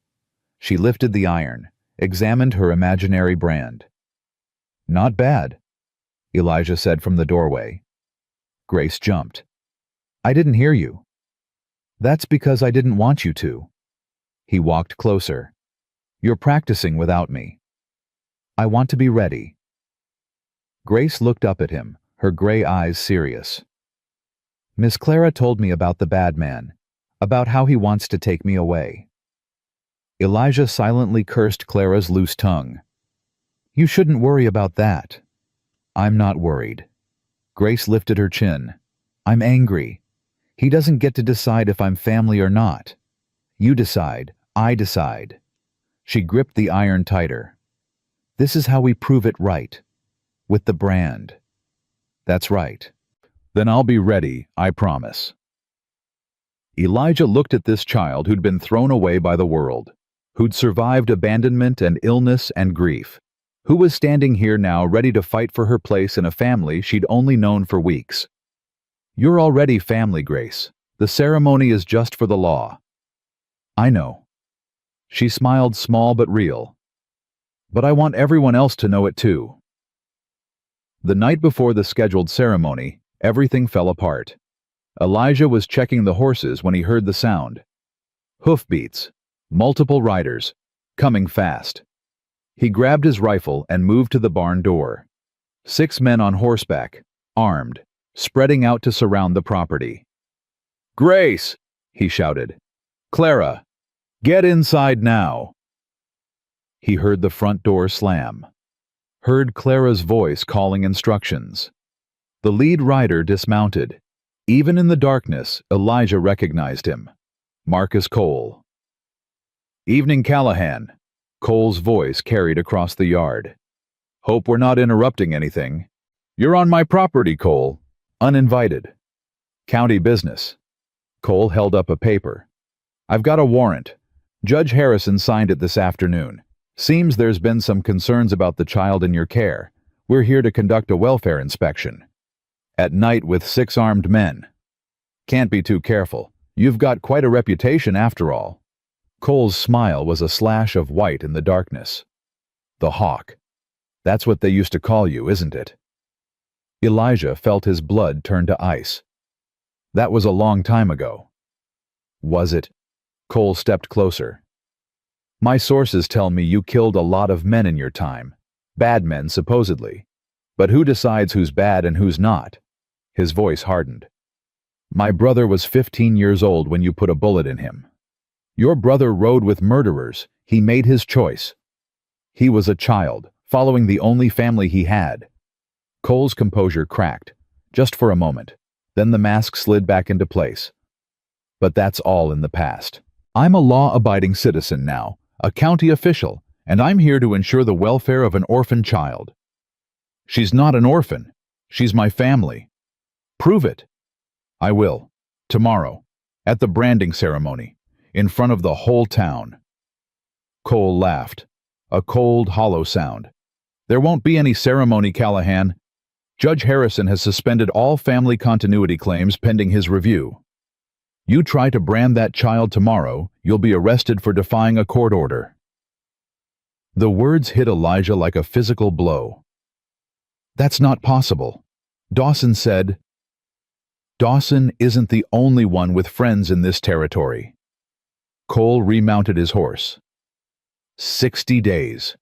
She lifted the iron, examined her imaginary brand. "Not bad," Elijah said from the doorway. Grace jumped. "I didn't hear you." "That's because I didn't want you to." He walked closer. "You're practicing without me. I want to be ready." Grace looked up at him, her gray eyes serious. "Miss Clara told me about the bad man, about how he wants to take me away." Elijah silently cursed Clara's loose tongue. "You shouldn't worry about that." "I'm not worried." Grace lifted her chin. "I'm angry. He doesn't get to decide if I'm family or not. You decide, I decide." She gripped the iron tighter. "This is how we prove it right. With the brand." "That's right." "Then I'll be ready, I promise." Elijah looked at this child who'd been thrown away by the world, who'd survived abandonment and illness and grief, who was standing here now ready to fight for her place in a family she'd only known for weeks. "You're already family, Grace. The ceremony is just for the law." "I know." She smiled, small but real. "But I want everyone else to know it too." The night before the scheduled ceremony, everything fell apart. Elijah was checking the horses when he heard the sound. Hoofbeats. Multiple riders. Coming fast. He grabbed his rifle and moved to the barn door. 6 men on horseback, armed, spreading out to surround the property. "Grace!" he shouted. "Clara! Get inside now!" He heard the front door slam. Heard Clara's voice calling instructions. The lead rider dismounted. Even in the darkness, Elijah recognized him. Marcus Cole. "Evening, Callahan," Cole's voice carried across the yard. "Hope we're not interrupting anything." You're on my property, Cole. Uninvited. County business. Cole held up a paper. I've got a warrant. Judge Harrison signed it this afternoon. Seems there's been some concerns about the child in your care. We're here to conduct a welfare inspection. At night with 6 armed men. Can't be too careful. You've got quite a reputation after all. Cole's smile was a slash of white in the darkness. The Hawk. That's what they used to call you, isn't it? Elijah felt his blood turn to ice. That was a long time ago. Was it? Cole stepped closer. My sources tell me you killed a lot of men in your time. Bad men, supposedly. But who decides who's bad and who's not? His voice hardened. My brother was 15 years old when you put a bullet in him. Your brother rode with murderers. He made his choice. He was a child, following the only family he had. Cole's composure cracked, just for a moment. Then the mask slid back into place. But that's all in the past. I'm a law-abiding citizen now, a county official, and I'm here to ensure the welfare of an orphan child. She's not an orphan. She's my family. Prove it. I will. Tomorrow. At the branding ceremony. In front of the whole town. Cole laughed. A cold, hollow sound. There won't be any ceremony, Callahan. Judge Harrison has suspended all family continuity claims pending his review. You try to brand that child tomorrow, you'll be arrested for defying a court order. The words hit Elijah like a physical blow. That's not possible. Dawson said. Dawson isn't the only one with friends in this territory. Cole remounted his horse. 60 days.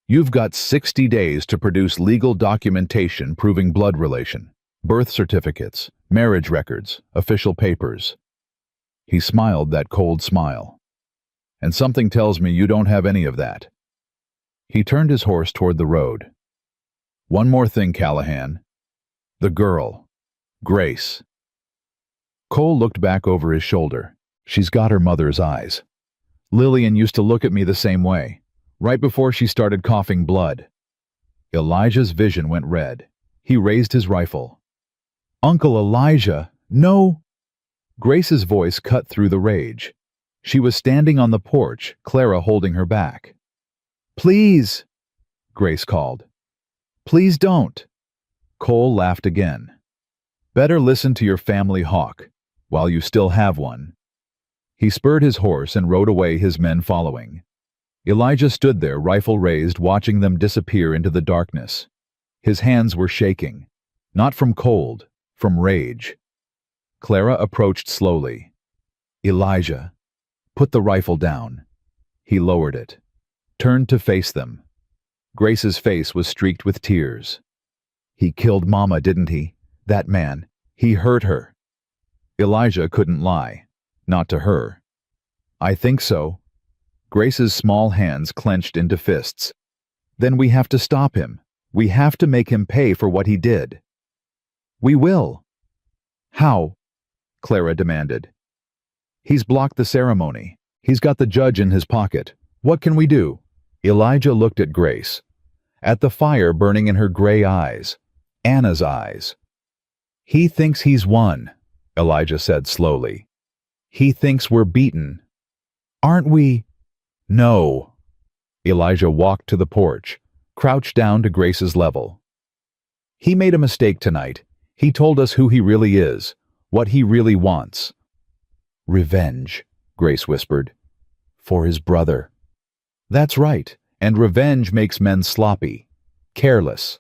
You've got 60 days to produce legal documentation proving blood relation, birth certificates, marriage records, official papers. He smiled that cold smile. And something tells me you don't have any of that. He turned his horse toward the road. One more thing, Callahan. The girl. Grace. Cole looked back over his shoulder. She's got her mother's eyes. Lillian used to look at me the same way, right before she started coughing blood. Elijah's vision went red. He raised his rifle. Uncle Elijah, no! Grace's voice cut through the rage. She was standing on the porch, Clara holding her back. Please, Grace called. Please don't. Cole laughed again. Better listen to your family hawk, while you still have one. He spurred his horse and rode away, his men following. Elijah stood there, rifle raised, watching them disappear into the darkness. His hands were shaking, not from cold, from rage. Clara approached slowly. Elijah, put the rifle down. He lowered it, turned to face them. Grace's face was streaked with tears. He killed Mama, didn't he? That man. He hurt her. Elijah couldn't lie. Not to her. I think so. Grace's small hands clenched into fists. Then we have to stop him. We have to make him pay for what he did. We will. How? Clara demanded. He's blocked the ceremony. He's got the judge in his pocket. What can we do? Elijah looked at Grace. At the fire burning in her gray eyes. Anna's eyes. He thinks he's won, Elijah said slowly. He thinks we're beaten. Aren't we? No. Elijah walked to the porch, crouched down to Grace's level. He made a mistake tonight. He told us who he really is, what he really wants. Revenge, Grace whispered. For his brother. That's right, and revenge makes men sloppy, careless.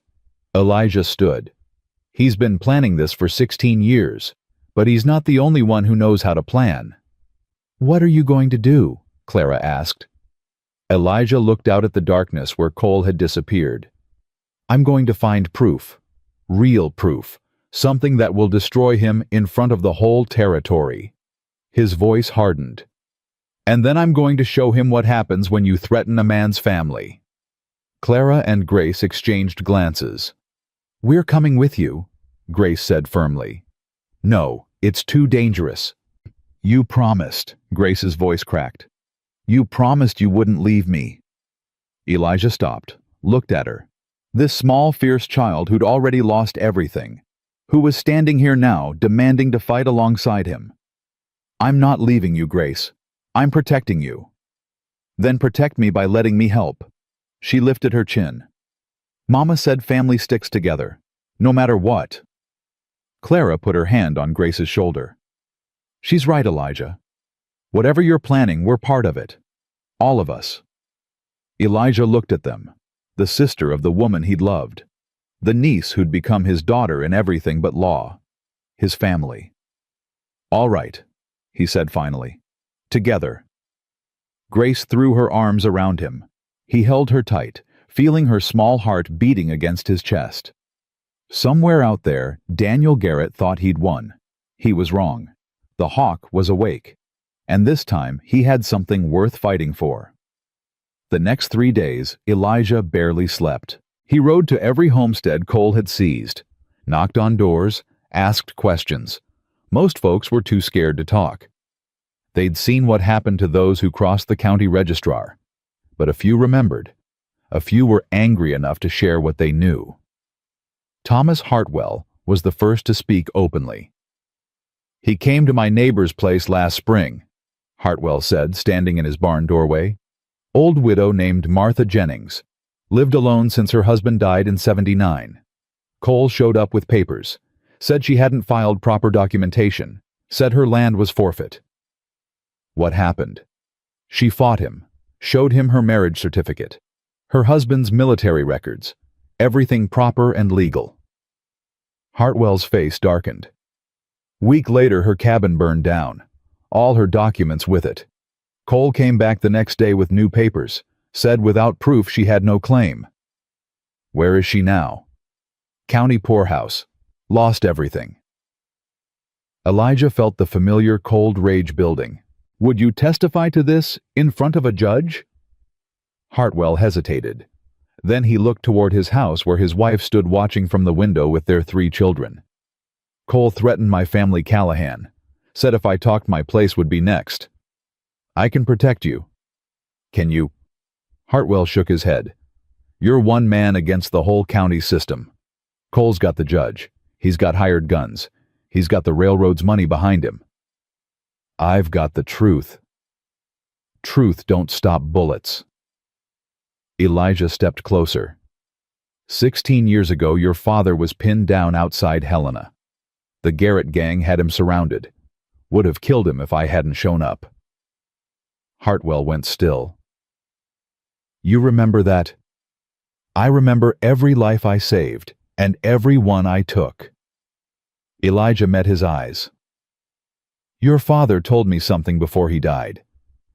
Elijah stood. He's been planning this for 16 years, but he's not the only one who knows how to plan. What are you going to do? Clara asked. Elijah looked out at the darkness where Cole had disappeared. I'm going to find proof. Real proof. Something that will destroy him in front of the whole territory. His voice hardened. And then I'm going to show him what happens when you threaten a man's family. Clara and Grace exchanged glances. We're coming with you, Grace said firmly. No, it's too dangerous. You promised, Grace's voice cracked. You promised you wouldn't leave me. Elijah stopped, looked at her. This small, fierce child who'd already lost everything, who was standing here now, demanding to fight alongside him. "I'm not leaving you, Grace. I'm protecting you." "Then protect me by letting me help." She lifted her chin. "Mama said family sticks together, no matter what." Clara put her hand on Grace's shoulder. "She's right, Elijah. Whatever you're planning, we're part of it. All of us." Elijah looked at them, the sister of the woman he'd loved, the niece who'd become his daughter in everything but law, his family. "All right," he said finally. "Together." Grace threw her arms around him. He held her tight, feeling her small heart beating against his chest. Somewhere out there, Daniel Garrett thought he'd won. He was wrong. The hawk was awake, and this time he had something worth fighting for. The next 3 days, Elijah barely slept. He rode to every homestead Cole had seized, knocked on doors, asked questions. Most folks were too scared to talk. They'd seen what happened to those who crossed the county registrar, but a few remembered. A few were angry enough to share what they knew. Thomas Hartwell was the first to speak openly. "He came to my neighbor's place last spring," Hartwell said, standing in his barn doorway. "Old widow named Martha Jennings. Lived alone since her husband died in '79. Cole showed up with papers. Said she hadn't filed proper documentation. Said her land was forfeit." What happened? She fought him, showed him her marriage certificate, her husband's military records, everything proper and legal. Hartwell's face darkened. Week later, her cabin burned down, all her documents with it. Cole came back the next day with new papers, said without proof she had no claim. Where is she now? County poorhouse. Lost everything. Elijah felt the familiar cold rage building. "Would you testify to this in front of a judge?" Hartwell hesitated. Then he looked toward his house where his wife stood watching from the window with their 3 children. "Cole threatened my family Callahan. Said if I talked my place would be next. I can protect you." "Can you?" Hartwell shook his head. "You're one man against the whole county system. Cole's got the judge. He's got hired guns. He's got the railroad's money behind him. I've got the truth. Truth don't stop bullets." Elijah stepped closer. 16 years ago, your father was pinned down outside Helena. The Garrett gang had him surrounded. Would have killed him if I hadn't shown up. Hartwell went still. "You remember that?" "I remember every life I saved, and every one I took." Elijah met his eyes. "Your father told me something before he died.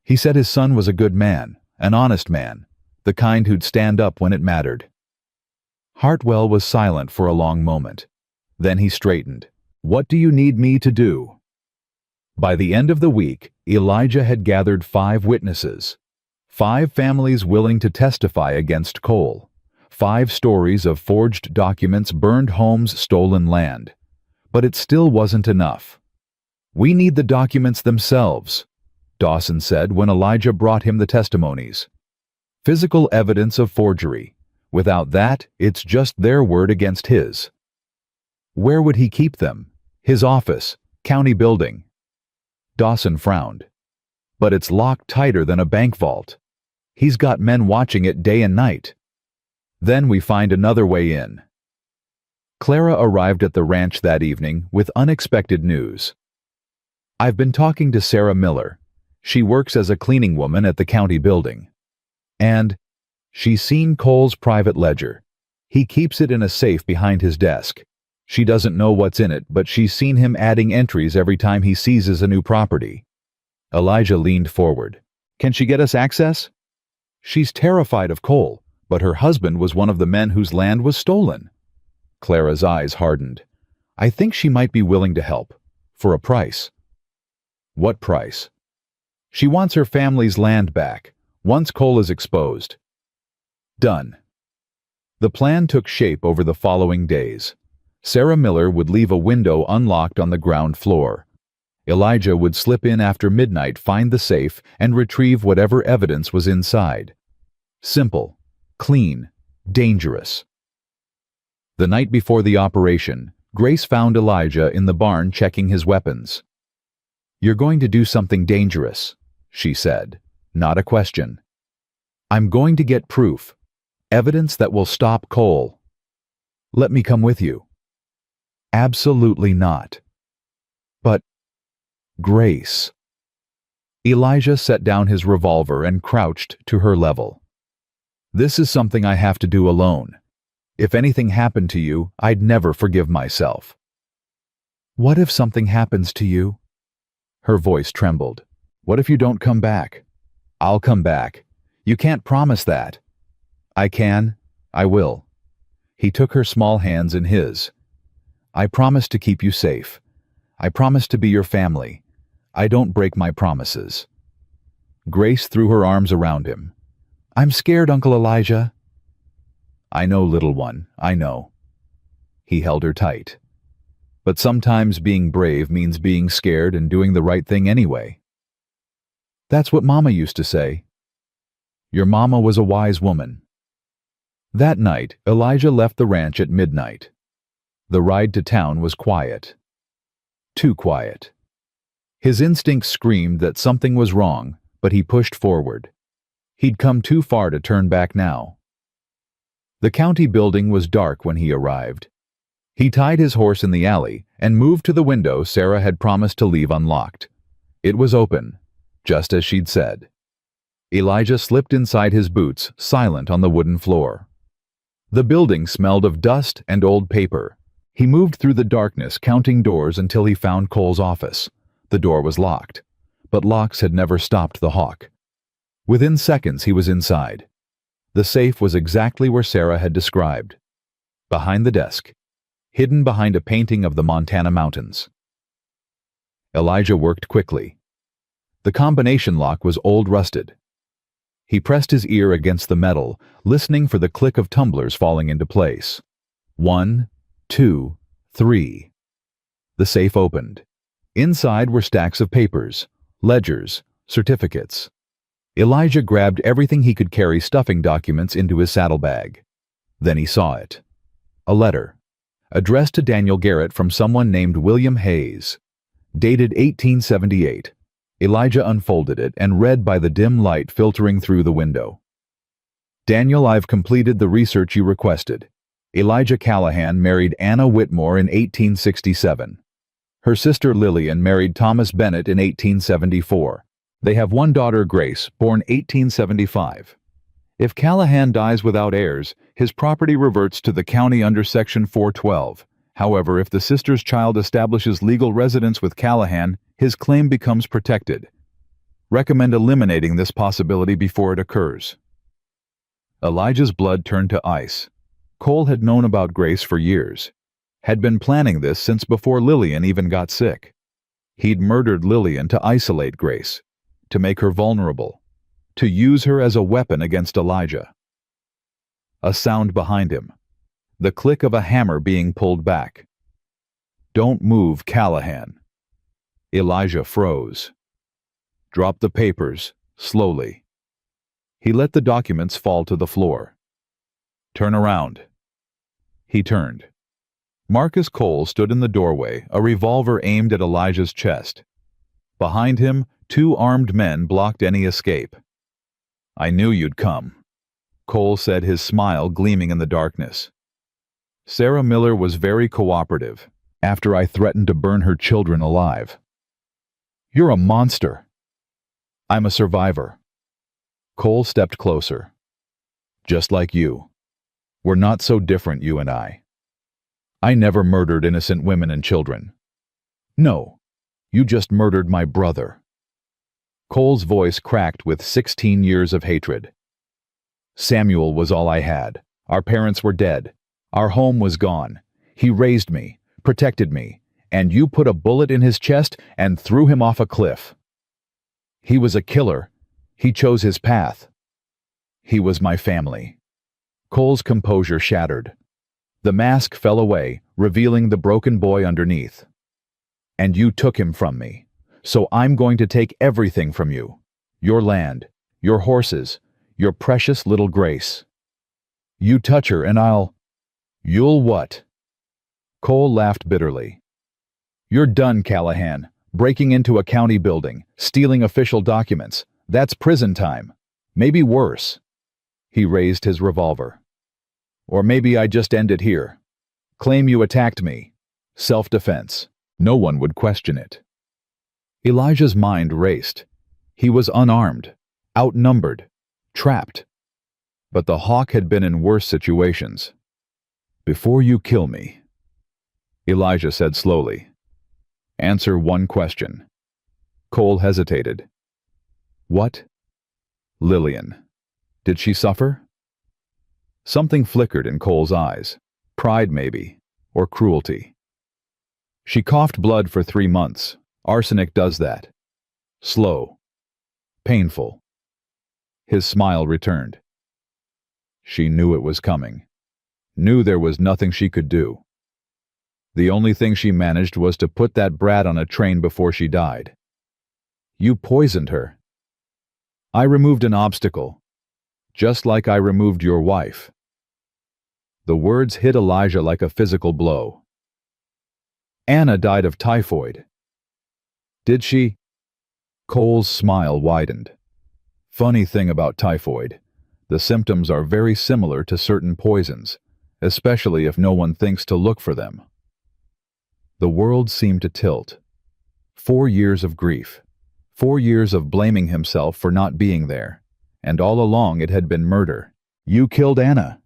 He said his son was a good man, an honest man, the kind who'd stand up when it mattered." Hartwell was silent for a long moment. Then he straightened. "What do you need me to do?" By the end of the week, Elijah had gathered 5 witnesses. 5 families willing to testify against Cole. 5 stories of forged documents, burned homes, stolen land. But it still wasn't enough. "We need the documents themselves," Dawson said when Elijah brought him the testimonies. "Physical evidence of forgery. Without that, it's just their word against his." Where would he keep them? His office, county building. Dawson frowned. "But it's locked tighter than a bank vault. He's got men watching it day and night." Then we find another way in. Clara arrived at the ranch that evening with unexpected news. "I've been talking to Sarah Miller. She works as a cleaning woman at the county building. And she's seen Cole's private ledger. He keeps it in a safe behind his desk. She doesn't know what's in it, but she's seen him adding entries every time he seizes a new property." Elijah leaned forward. "Can she get us access?" "She's terrified of Cole, but her husband was one of the men whose land was stolen." Clara's eyes hardened. "I think she might be willing to help. For a price." "What price?" "She wants her family's land back, once Cole is exposed." Done. The plan took shape over the following days. Sarah Miller would leave a window unlocked on the ground floor. Elijah would slip in after midnight, find the safe, and retrieve whatever evidence was inside. Simple, clean, dangerous. The night before the operation, Grace found Elijah in the barn checking his weapons. "You're going to do something dangerous," she said, not a question. "I'm going to get proof, evidence that will stop Cole." "Let me come with you." "Absolutely not." "But, Grace." Elijah set down his revolver and crouched to her level. "This is something I have to do alone. If anything happened to you, I'd never forgive myself." "What if something happens to you?" Her voice trembled. "What if you don't come back?" "I'll come back. You can't promise that." "I can. I will." He took her small hands in his. "I promise to keep you safe. I promise to be your family. I don't break my promises." Grace threw her arms around him. "I'm scared, Uncle Elijah." "I know, little one, I know." He held her tight. "But sometimes being brave means being scared and doing the right thing anyway." "That's what Mama used to say." "Your mama was a wise woman." That night, Elijah left the ranch at midnight. The ride to town was quiet. Too quiet. His instincts screamed that something was wrong, but he pushed forward. He'd come too far to turn back now. The county building was dark when he arrived. He tied his horse in the alley and moved to the window Sarah had promised to leave unlocked. It was open, just as she'd said. Elijah slipped inside his boots, silent on the wooden floor. The building smelled of dust and old paper. He moved through the darkness, counting doors until he found Cole's office. The door was locked, but locks had never stopped the hawk. Within seconds he was inside. The safe was exactly where Sarah had described. Behind the desk, hidden behind a painting of the Montana mountains. Elijah worked quickly. The combination lock was old rusted. He pressed his ear against the metal, listening for the click of tumblers falling into place. 1, 2, 3. The safe opened. Inside were stacks of papers, ledgers, certificates. Elijah grabbed everything he could carry, stuffing documents into his saddlebag. Then he saw it. A letter, addressed to Daniel Garrett from someone named William Hayes. Dated 1878. Elijah unfolded it and read by the dim light filtering through the window. "Daniel, I've completed the research you requested. Elijah Callahan married Anna Whitmore in 1867. Her sister Lillian married Thomas Bennett in 1874. They have one daughter, Grace, born 1875. If Callahan dies without heirs, his property reverts to the county under Section 412. However, if the sister's child establishes legal residence with Callahan, his claim becomes protected. Recommend eliminating this possibility before it occurs." Elijah's blood turned to ice. Cole had known about Grace for years. Had been planning this since before Lillian even got sick. He'd murdered Lillian to isolate Grace, to make her vulnerable, to use her as a weapon against Elijah. A sound behind him. The click of a hammer being pulled back. "Don't move, Callahan." Elijah froze. "Drop the papers, slowly." He let the documents fall to the floor. "Turn around." He turned. Marcus Cole stood in the doorway, a revolver aimed at Elijah's chest. Behind him, 2 armed men blocked any escape. "I knew you'd come," Cole said, his smile gleaming in the darkness. "Sarah Miller was very cooperative, after I threatened to burn her children alive." "You're a monster." "I'm a survivor." Cole stepped closer. "Just like you. We're not so different, you and I. I never murdered innocent women and children. No, you just murdered my brother." Cole's voice cracked with 16 years of hatred. "Samuel was all I had. Our parents were dead. Our home was gone. He raised me, protected me, and you put a bullet in his chest and threw him off a cliff. He was a killer. He chose his path. He was my family." Cole's composure shattered. The mask fell away, revealing the broken boy underneath. "And you took him from me. So I'm going to take everything from you. Your land, your horses, your precious little Grace. You touch her and I'll..." You'll what? Cole laughed bitterly. You're done, Callahan. Breaking into a county building, stealing official documents. That's prison time. Maybe worse. He raised his revolver. Or maybe I just end it here. Claim you attacked me. Self-defense. No one would question it. Elijah's mind raced. He was unarmed, outnumbered, trapped. But the Hawk had been in worse situations. Before you kill me, Elijah said slowly, answer one question. Cole hesitated. What? Lillian. Did she suffer? Something flickered in Cole's eyes. Pride, maybe, or cruelty. She coughed blood for 3 months. Arsenic does that. Slow. Painful. His smile returned. She knew it was coming. Knew there was nothing she could do. The only thing she managed was to put that brat on a train before she died. You poisoned her. I removed an obstacle, just like I removed your wife. The words hit Elijah like a physical blow. Anna died of typhoid. Did she? Cole's smile widened. Funny thing about typhoid, the symptoms are very similar to certain poisons, especially if no one thinks to look for them. The world seemed to tilt. 4 years of grief. 4 years of blaming himself for not being there. And all along it had been murder. You killed Anna.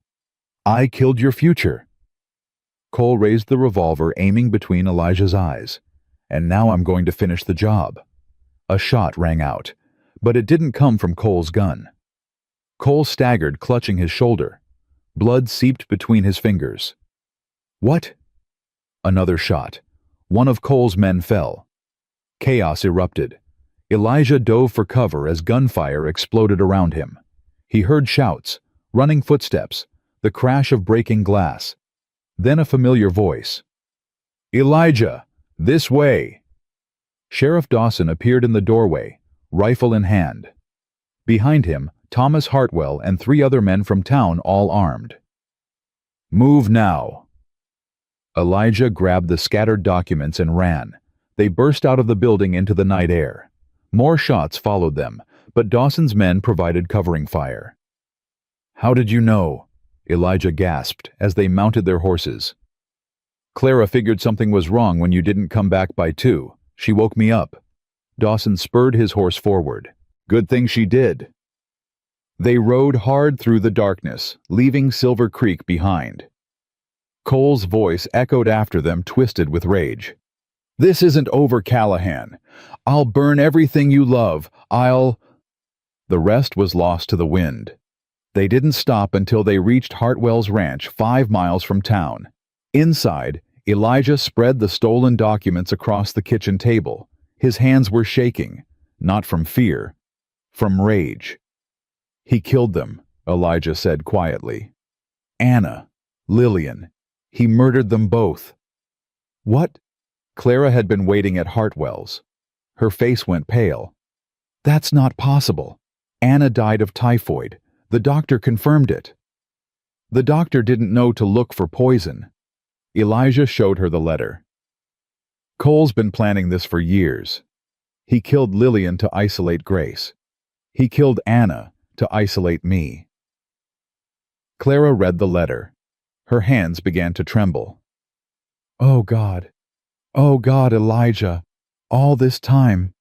I killed your future. Cole raised the revolver, aiming between Elijah's eyes. And now I'm going to finish the job. A shot rang out, but it didn't come from Cole's gun. Cole staggered, clutching his shoulder. Blood seeped between his fingers. What? Another shot. One of Cole's men fell. Chaos erupted. Elijah dove for cover as gunfire exploded around him. He heard shouts, running footsteps, the crash of breaking glass. Then a familiar voice. Elijah, this way! Sheriff Dawson appeared in the doorway, rifle in hand. Behind him, Thomas Hartwell and 3 other men from town, all armed. Move now! Elijah grabbed the scattered documents and ran. They burst out of the building into the night air. More shots followed them, but Dawson's men provided covering fire. How did you know? Elijah gasped as they mounted their horses. Clara figured something was wrong when you didn't come back by 2. She woke me up. Dawson spurred his horse forward. Good thing she did. They rode hard through the darkness, leaving Silver Creek behind. Cole's voice echoed after them, twisted with rage. This isn't over, Callahan. I'll burn everything you love. The rest was lost to the wind. They didn't stop until they reached Hartwell's ranch, 5 miles from town. Inside, Elijah spread the stolen documents across the kitchen table. His hands were shaking, not from fear, from rage. He killed them, Elijah said quietly. Anna, Lillian. He murdered them both. What? Clara had been waiting at Hartwell's. Her face went pale. That's not possible. Anna died of typhoid. The doctor confirmed it. The doctor didn't know to look for poison. Elijah showed her the letter. Cole's been planning this for years. He killed Lillian to isolate Grace. He killed Anna to isolate me. Clara read the letter. Her hands began to tremble. Oh God, Elijah, all this time.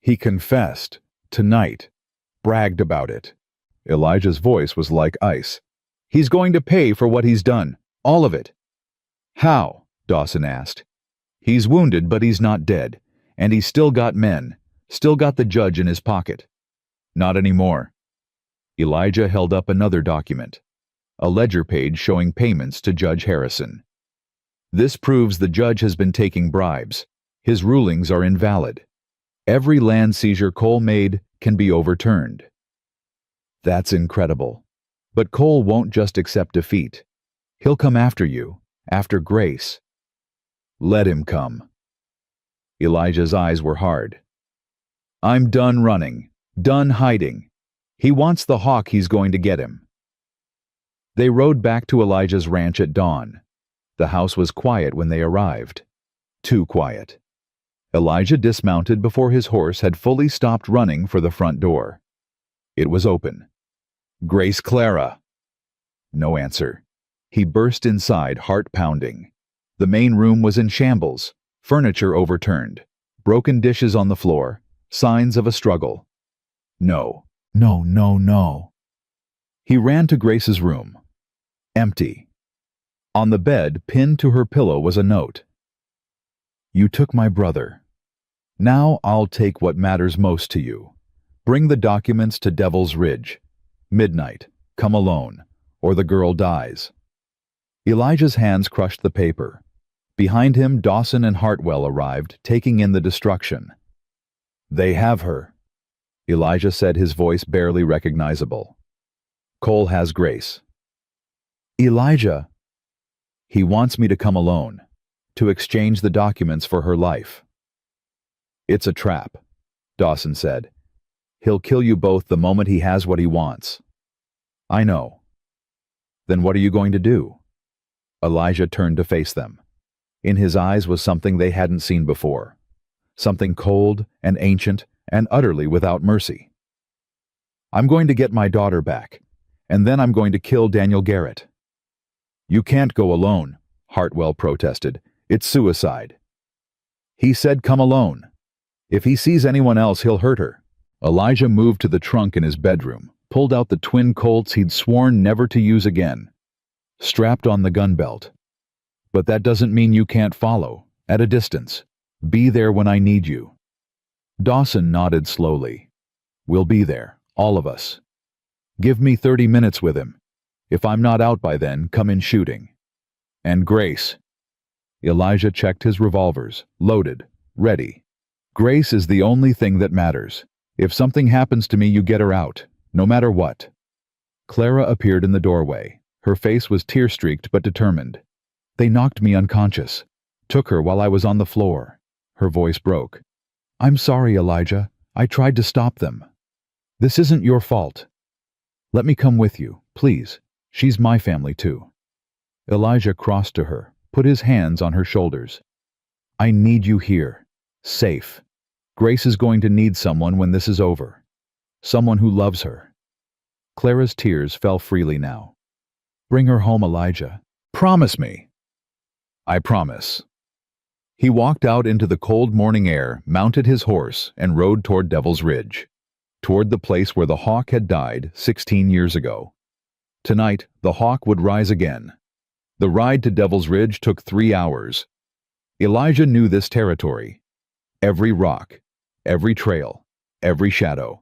He confessed, tonight, bragged about it. Elijah's voice was like ice. He's going to pay for what he's done, all of it. How? Dawson asked. He's wounded, but he's not dead, and he's still got men, still got the judge in his pocket. Not anymore. Elijah held up another document, a ledger page showing payments to Judge Harrison. This proves the judge has been taking bribes. His rulings are invalid. Every land seizure Cole made can be overturned. That's incredible. But Cole won't just accept defeat. He'll come after you, after Grace. Let him come. Elijah's eyes were hard. I'm done running, done hiding. He wants the Hawk, he's going to get him. They rode back to Elijah's ranch at dawn. The house was quiet when they arrived. Too quiet. Elijah dismounted before his horse had fully stopped running for the front door. It was open. "Grace Clara." No answer. He burst inside, heart pounding. The main room was in shambles, furniture overturned, broken dishes on the floor, signs of a struggle. No, no, no, no. He ran to Grace's room. Empty. On the bed, pinned to her pillow, was a note. "You took my brother. Now I'll take what matters most to you. Bring the documents to Devil's Ridge. Midnight. Come alone, or the girl dies." Elijah's hands crushed the paper. Behind him, Dawson and Hartwell arrived, taking in the destruction. "They have her," Elijah said, his voice barely recognizable. "Cole has Grace." "Elijah." "He wants me to come alone, to exchange the documents for her life." "It's a trap," Dawson said. "He'll kill you both the moment he has what he wants." "I know." "Then what are you going to do?" Elijah turned to face them. In his eyes was something they hadn't seen before. Something cold and ancient and utterly without mercy. "I'm going to get my daughter back, and then I'm going to kill Daniel Garrett." "You can't go alone," Hartwell protested. "It's suicide." "He said come alone. If he sees anyone else, he'll hurt her." Elijah moved to the trunk in his bedroom, pulled out the twin Colts he'd sworn never to use again. Strapped on the gun belt. "But that doesn't mean you can't follow, at a distance. Be there when I need you." Dawson nodded slowly. "We'll be there, all of us. Give me 30 minutes with him. If I'm not out by then, come in shooting. And Grace." Elijah checked his revolvers, loaded, ready. "Grace is the only thing that matters. If something happens to me, you get her out, no matter what." Clara appeared in the doorway. Her face was tear-streaked but determined. "They knocked me unconscious. Took her while I was on the floor." Her voice broke. "I'm sorry, Elijah. I tried to stop them. This isn't your fault. Let me come with you, please. She's my family too." Elijah crossed to her, put his hands on her shoulders. "I need you here. Safe. Grace is going to need someone when this is over. Someone who loves her." Clara's tears fell freely now. "Bring her home, Elijah. Promise me." "I promise." He walked out into the cold morning air, mounted his horse, and rode toward Devil's Ridge, toward the place where the hawk had died 16 years ago. Tonight, the hawk would rise again. The ride to Devil's Ridge took 3 hours. Elijah knew this territory. Every rock, every trail, every shadow.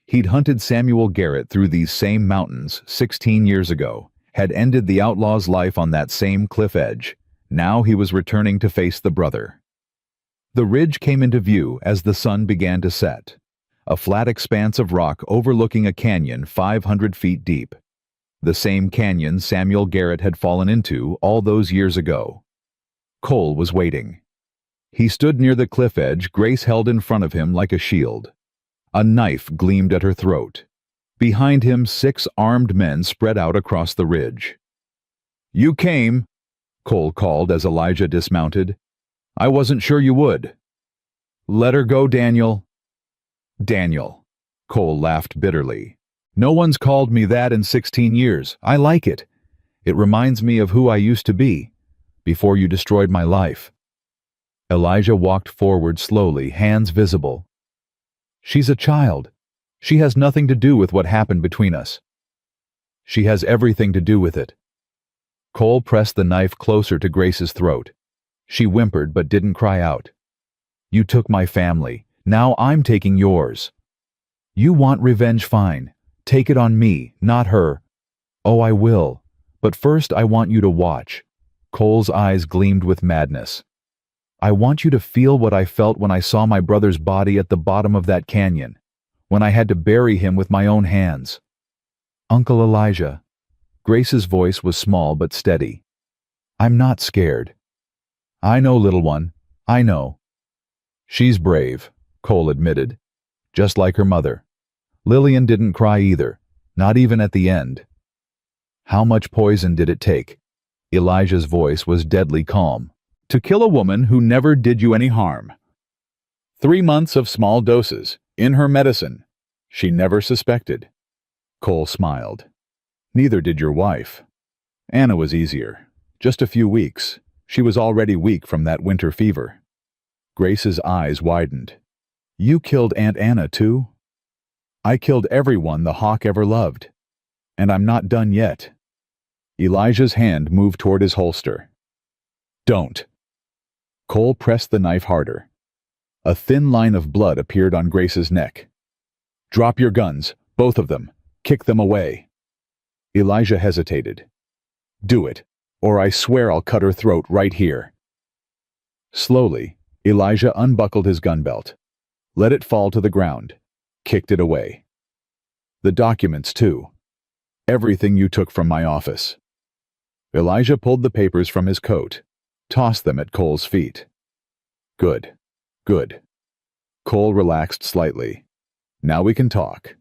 He'd hunted Samuel Garrett through these same mountains 16 years ago, had ended the outlaw's life on that same cliff edge. Now he was returning to face the brother. The ridge came into view as the sun began to set. A flat expanse of rock overlooking a canyon 500 feet deep. The same canyon Samuel Garrett had fallen into all those years ago. Cole was waiting. He stood near the cliff edge, Grace held in front of him like a shield. A knife gleamed at her throat. Behind him, 6 armed men spread out across the ridge. "You came," Cole called as Elijah dismounted. "I wasn't sure you would." "Let her go, Daniel." "Daniel." Cole laughed bitterly. "No one's called me that in 16 years. I like it. It reminds me of who I used to be, before you destroyed my life." Elijah walked forward slowly, hands visible. "She's a child. She has nothing to do with what happened between us." "She has everything to do with it." Cole pressed the knife closer to Grace's throat. She whimpered but didn't cry out. "You took my family. Now I'm taking yours. You want revenge, fine. Take it on me, not her." "Oh, I will. But first I want you to watch." Cole's eyes gleamed with madness. "I want you to feel what I felt when I saw my brother's body at the bottom of that canyon, when I had to bury him with my own hands." "Uncle Elijah." Grace's voice was small but steady. "I'm not scared." "I know, little one. I know." "She's brave," Cole admitted. "Just like her mother. Lillian didn't cry either, not even at the end." How much poison did it take? Elijah's voice was deadly calm. To kill a woman who never did you any harm. 3 months of small doses, in her medicine. She never suspected. Cole smiled. Neither did your wife. Anna was easier. Just a few weeks. She was already weak from that winter fever. Grace's eyes widened. You killed Aunt Anna too? I killed everyone the Hawk ever loved. And I'm not done yet. Elijah's hand moved toward his holster. Don't. Cole pressed the knife harder. A thin line of blood appeared on Grace's neck. Drop your guns, both of them. Kick them away. Elijah hesitated. Do it, or I swear I'll cut her throat right here. Slowly, Elijah unbuckled his gun belt, let it fall to the ground, kicked it away. The documents, too. Everything you took from my office. Elijah pulled the papers from his coat, tossed them at Cole's feet. Good. Good. Cole relaxed slightly. Now we can talk.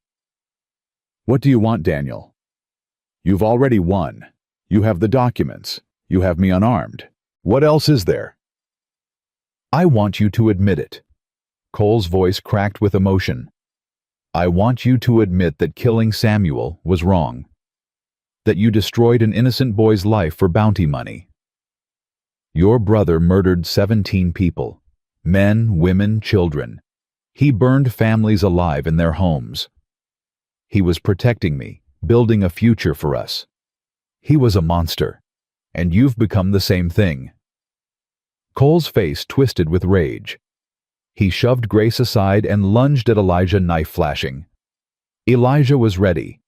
What do you want, Daniel? You've already won. You have the documents. You have me unarmed. What else is there? I want you to admit it. Cole's voice cracked with emotion. I want you to admit that killing Samuel was wrong. That you destroyed an innocent boy's life for bounty money. Your brother murdered 17 people. Men, women, children. He burned families alive in their homes. He was protecting me, building a future for us. He was a monster, and you've become the same thing. Cole's face twisted with rage. He shoved Grace aside and lunged at Elijah, knife flashing. Elijah was ready.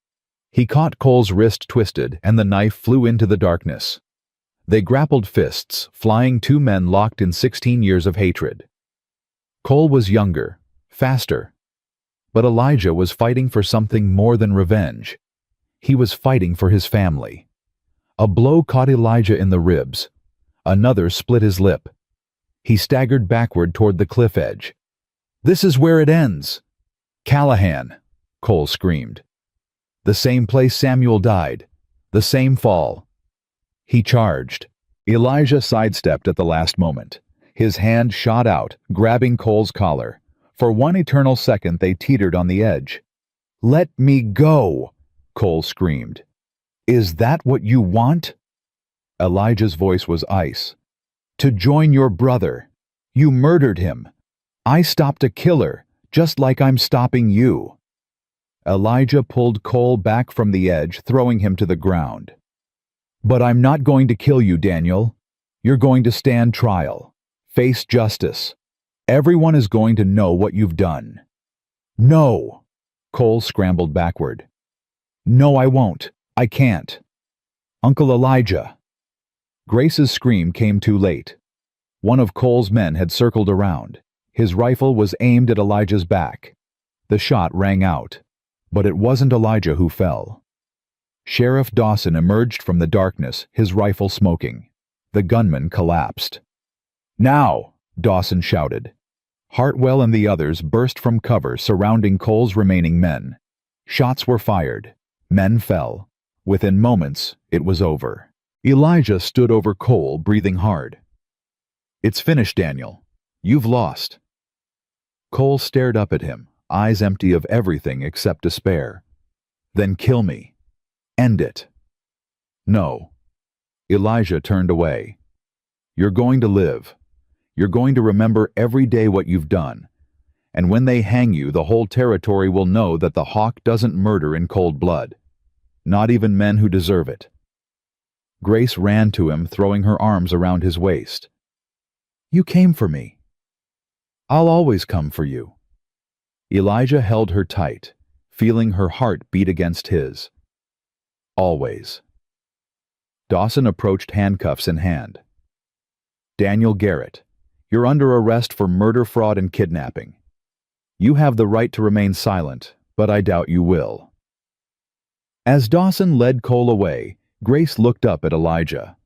He caught Cole's wrist twisted, and the knife flew into the darkness. They grappled fists, flying two men locked in 16 years of hatred. Cole was younger, faster. But Elijah was fighting for something more than revenge. He was fighting for his family. A blow caught Elijah in the ribs. Another split his lip. He staggered backward toward the cliff edge. This is where it ends. Callahan, Cole screamed. The same place Samuel died. The same fall. He charged. Elijah sidestepped at the last moment. His hand shot out, grabbing Cole's collar. For one eternal second they teetered on the edge. Let me go, Cole screamed. Is that what you want? Elijah's voice was ice. To join your brother. You murdered him. I stopped a killer, just like I'm stopping you. Elijah pulled Cole back from the edge, throwing him to the ground. But I'm not going to kill you, Daniel. You're going to stand trial. Face justice. Everyone is going to know what you've done. No! Cole scrambled backward. No, I won't. I can't. Uncle Elijah. Grace's scream came too late. One of Cole's men had circled around. His rifle was aimed at Elijah's back. The shot rang out, but it wasn't Elijah who fell. Sheriff Dawson emerged from the darkness, his rifle smoking. The gunman collapsed. Now! Dawson shouted. Hartwell and the others burst from cover surrounding Cole's remaining men. Shots were fired. Men fell. Within moments, it was over. Elijah stood over Cole, breathing hard. It's finished, Daniel. You've lost. Cole stared up at him, eyes empty of everything except despair. Then kill me. End it. No. Elijah turned away. You're going to live. You're going to remember every day what you've done. And when they hang you, the whole territory will know that the Hawk doesn't murder in cold blood. Not even men who deserve it. Grace ran to him, throwing her arms around his waist. You came for me. I'll always come for you. Elijah held her tight, feeling her heart beat against his. Always. Dawson approached, handcuffs in hand. Daniel Garrett, you're under arrest for murder, fraud, and kidnapping. You have the right to remain silent, but I doubt you will. As Dawson led Cole away, Grace looked up at Elijah.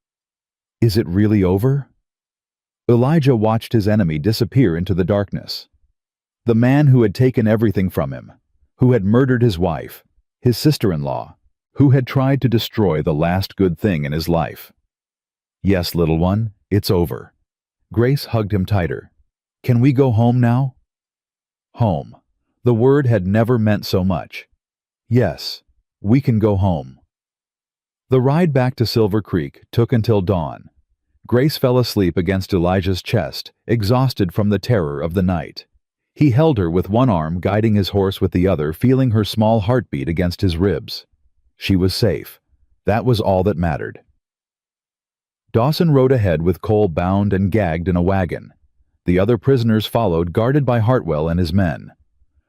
Is it really over? Elijah watched his enemy disappear into the darkness. The man who had taken everything from him, who had murdered his wife, his sister-in-law, who had tried to destroy the last good thing in his life. "Yes, little one, it's over." Grace hugged him tighter. "Can we go home now?" Home. The word had never meant so much. Yes, we can go home. The ride back to Silver Creek took until dawn. Grace fell asleep against Elijah's chest, exhausted from the terror of the night. He held her with one arm, guiding his horse with the other, feeling her small heartbeat against his ribs. She was safe. That was all that mattered. Dawson rode ahead with Cole bound and gagged in a wagon. The other prisoners followed, guarded by Hartwell and his men.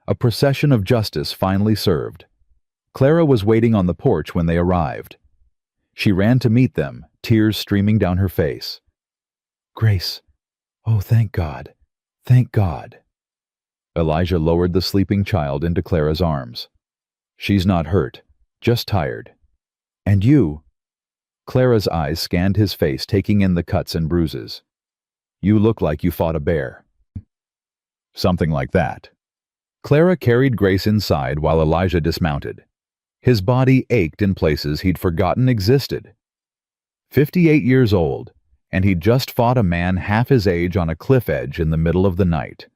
A procession of justice finally served. Clara was waiting on the porch when they arrived. She ran to meet them, tears streaming down her face. "Grace, oh, thank God, thank God." Elijah lowered the sleeping child into Clara's arms. "She's not hurt, just tired." "And you?" Clara's eyes scanned his face, taking in the cuts and bruises. "You look like you fought a bear." "Something like that." Clara carried Grace inside while Elijah dismounted. His body ached in places he'd forgotten existed. 58 years old, and he'd just fought a man half his age on a cliff edge in the middle of the night.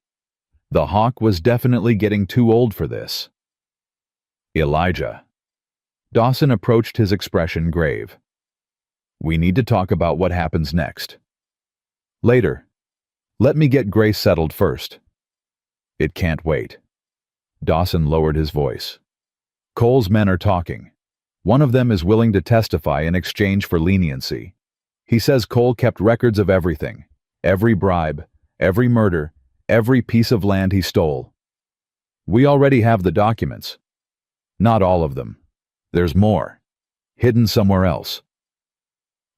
The hawk was definitely getting too old for this. "Elijah." Dawson approached, his expression grave. "We need to talk about what happens next." "Later. Let me get Grace settled first." "It can't wait." Dawson lowered his voice. "Cole's men are talking. One of them is willing to testify in exchange for leniency. He says Cole kept records of everything, every bribe, every murder, every piece of land he stole. We already have the documents. Not all of them. There's more, hidden somewhere else."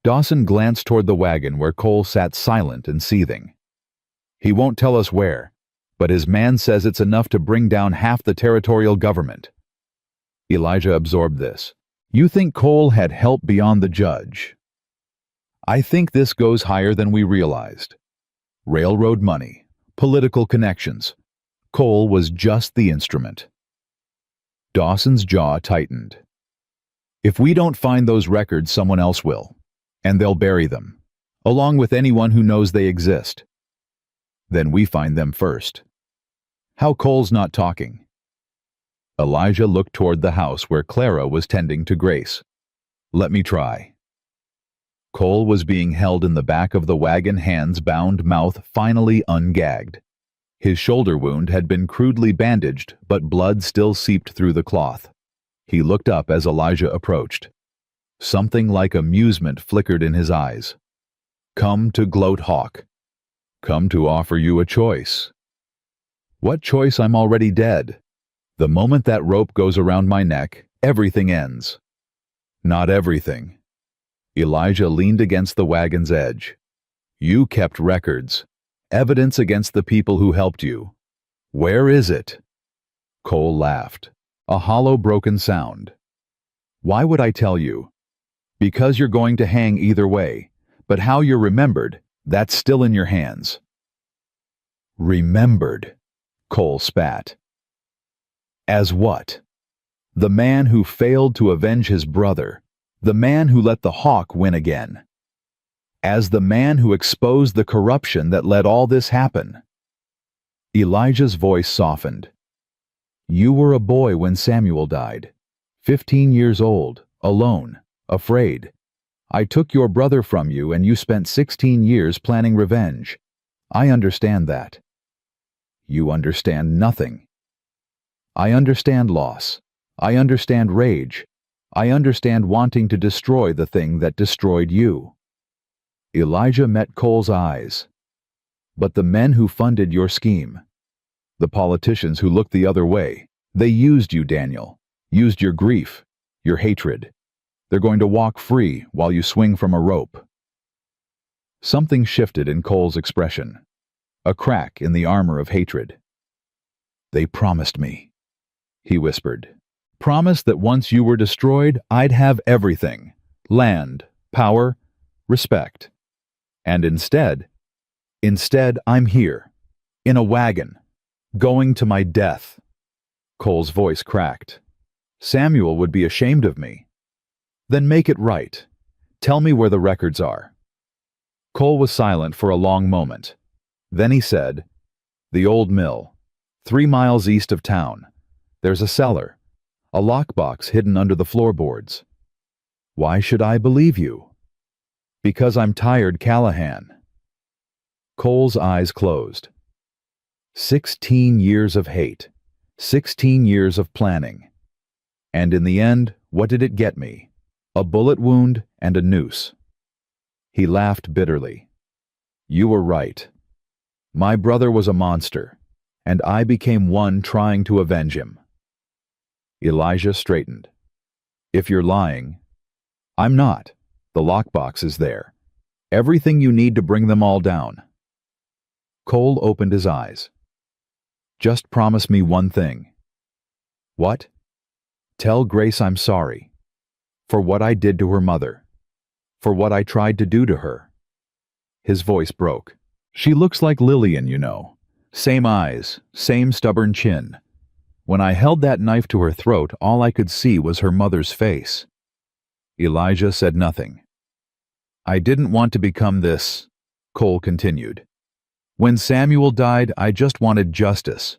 Dawson glanced toward the wagon where Cole sat silent and seething. "He won't tell us where, but his man says it's enough to bring down half the territorial government." Elijah absorbed this. "You think Cole had help beyond the judge?" "I think this goes higher than we realized. Railroad money, political connections. Cole was just the instrument." Dawson's jaw tightened. "If we don't find those records, someone else will, and they'll bury them, along with anyone who knows they exist. Then we find them first." "How Cole's not talking?" Elijah looked toward the house where Clara was tending to Grace. "Let me try." Cole was being held in the back of the wagon, hands bound, mouth finally ungagged. His shoulder wound had been crudely bandaged, but blood still seeped through the cloth. He looked up as Elijah approached. Something like amusement flickered in his eyes. "Come to gloat, Hawk. Come to offer you a choice." "What choice? I'm already dead. The moment that rope goes around my neck, everything ends." "Not everything." Elijah leaned against the wagon's edge. "You kept records, evidence against the people who helped you. Where is it?" Cole laughed, a hollow, broken sound. "Why would I tell you?" "Because you're going to hang either way, but how you're remembered, that's still in your hands." "Remembered?" Cole spat. "As what? The man who failed to avenge his brother, the man who let the hawk win again. As the man who exposed the corruption that let all this happen." Elijah's voice softened. "You were a boy when Samuel died, 15 years old, alone, afraid. I took your brother from you and you spent 16 years planning revenge. I understand that." "You understand nothing." "I understand loss. I understand rage. I understand wanting to destroy the thing that destroyed you." Elijah met Cole's eyes. "But the men who funded your scheme, the politicians who looked the other way, they used you, Daniel, used your grief, your hatred. They're going to walk free while you swing from a rope." Something shifted in Cole's expression, a crack in the armor of hatred. "They promised me," he whispered. "Promised that once you were destroyed, I'd have everything. Land, power, respect. And instead, I'm here, in a wagon, going to my death." Cole's voice cracked. "Samuel would be ashamed of me. Then make it right. Tell me where the records are. Cole was silent for a long moment. Then he said, "The old mill, 3 miles east of town. There's a cellar, a lockbox hidden under the floorboards." "Why should I believe you?" "Because I'm tired, Callahan." Cole's eyes closed. 16 years of hate. 16 years of planning. And in the end, what did it get me? A bullet wound and a noose. He laughed bitterly. "You were right. My brother was a monster, and I became one trying to avenge him." Elijah straightened. "If you're lying—" "I'm not. The lockbox is there. Everything you need to bring them all down." Cole opened his eyes. "Just promise me one thing." "What?" "Tell Grace I'm sorry. For what I did to her mother. For what I tried to do to her." His voice broke. "She looks like Lillian, you know. Same eyes, same stubborn chin. When I held that knife to her throat, all I could see was her mother's face." Elijah said nothing. "I didn't want to become this," Cole continued. "When Samuel died, I just wanted justice.